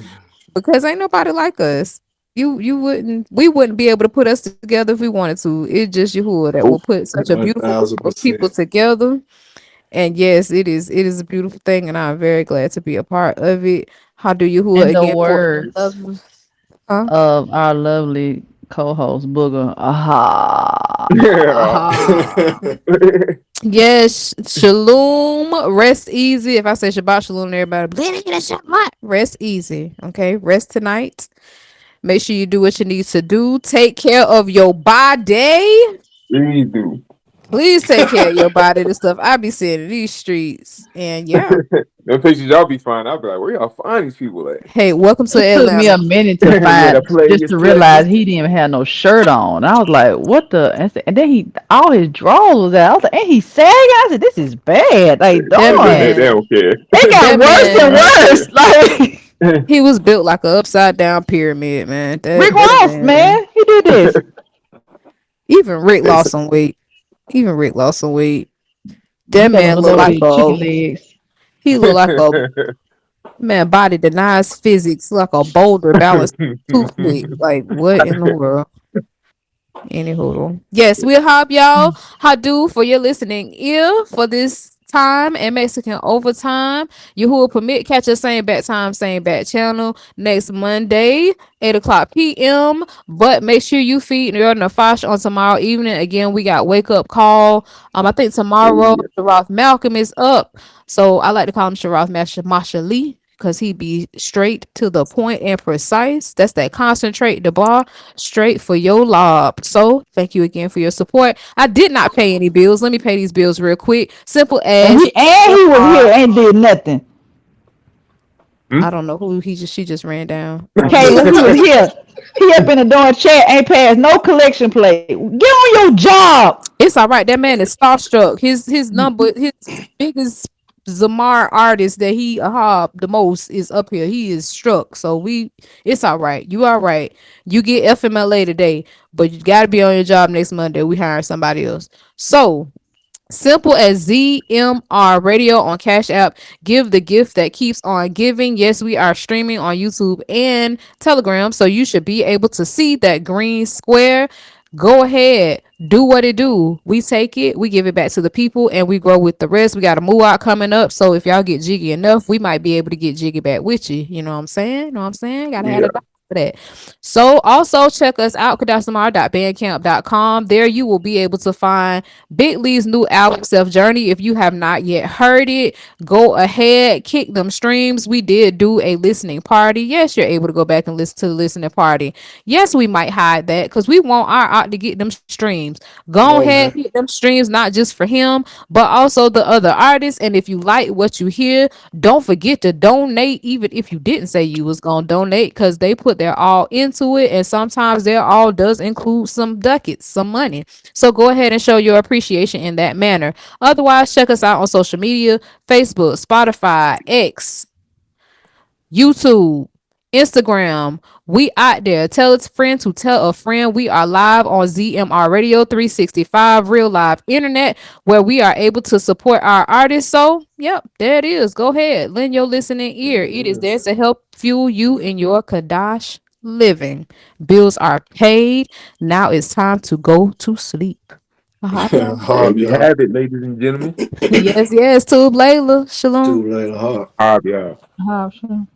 because ain't nobody like us. You wouldn't. We wouldn't be able to put us together if we wanted to. It's just Yahuwah that will Nope. put such a beautiful group of 1000%. people together. And yes, it is. It is a beautiful thing, and I'm very glad to be a part of it. How do Yahuwah In the again for the words love? Huh? of our lovely co-host Booger, aha. Aha. Yes, shalom. Rest easy. If I say Shabbat shalom, everybody, Shabbat. Rest easy. Okay, rest tonight. Make sure you do what you need to do. Take care of your body. Please do. Please take care of your body. The stuff I be seeing in these streets. And yeah. Them pictures y'all be finding, I'll be like, where y'all find these people at? Hey, welcome to It took me a Atlanta. minute to Yeah, the find, just players to realize collective. he didn't even have no shirt on. I was like, what the? And then all his drawers was out. I was like, and he sagging. I said, this is bad. Like, That They darn. man, don't care. It got that worse and I man, don't worse. Like, care. he was built like a upside down pyramid, man. Rick That Ross, man. man. He did this. Even Rick They lost say, some weight. Even Rick lost some weight. He That got man those look little like bitty a chicken legs. he look like a man body denies physics, like a boulder balanced toothpick. Like what in the world? Anywho, yes, we'll hop y'all. Hadu for your listening ear for this time and Mexican overtime. Yahuwah permit catch us same bat time, same bat channel next Monday, 8 o'clock p.m. But make sure you feed your Nafash on tomorrow evening. Again, we got wake up call. I think oh, tomorrow yeah. Sharath Malcolm is up. So I like to call him Sharath Masha Lee. Because he be straight to the point and precise. That's that concentrate the bar straight for your lob. So thank you again for your support. I did not pay any bills. Let me pay these bills real quick. Simple And as he was MR. here and did nothing. Hmm? I don't know who she just ran down. I don't know Kayla, who he was just here. He up in the door chat, ain't passed no collection plate. Get on your job. it's all right. That man is starstruck. His biggest Zamar artist that he the most is up here. He is struck. So it's all right. You all right. You get FMLA today, but you gotta be on your job next Monday. We hire somebody else. So simple as ZMR Radio on Cash App. Give the gift that keeps on giving. Yes, we are streaming on YouTube and Telegram, so you should be able to see that green square. Go ahead, do what it do. We take it, we give it back to the people, and we grow with the rest. We got a move out coming up, so if y'all get jiggy enough, we might be able to get jiggy back with you. You know what I'm saying? Know what I'm saying? Gotta have Yeah. a dollar for that. So also check us out, kadasmar.bandcamp.com. There you will be able to find Big Lee's new album, Self Journey. If you have not yet heard it, go ahead, kick them streams. We did do a listening party. Yes, you're able to go back and listen to the listening party. Yes, we might hide that because we want our art to get them streams. Go Oh ahead, man. hit them streams, not just for him, but also the other artists. And if you like what you hear, don't forget to donate, even if you didn't say you was gonna donate, because they put their all into it, and sometimes their all does include some ducats, some money. So go ahead and show your appreciation in that manner. Otherwise, check us out on social media: Facebook, Spotify, X, YouTube, Instagram. We out there. Tell a friend to tell a friend. We are live on ZMR Radio 365, real live internet, where we are able to support our artists. So, yep, there it is. Go ahead. Lend your listening ear. It is there to help fuel you in your Kadash living. Bills are paid. Now it's time to go to sleep. Y'all. There Hard you y'all. have it, ladies and gentlemen. Yes, yes. Tube Layla. Shalom. Too late hard. All right, y'all. Oh, sure.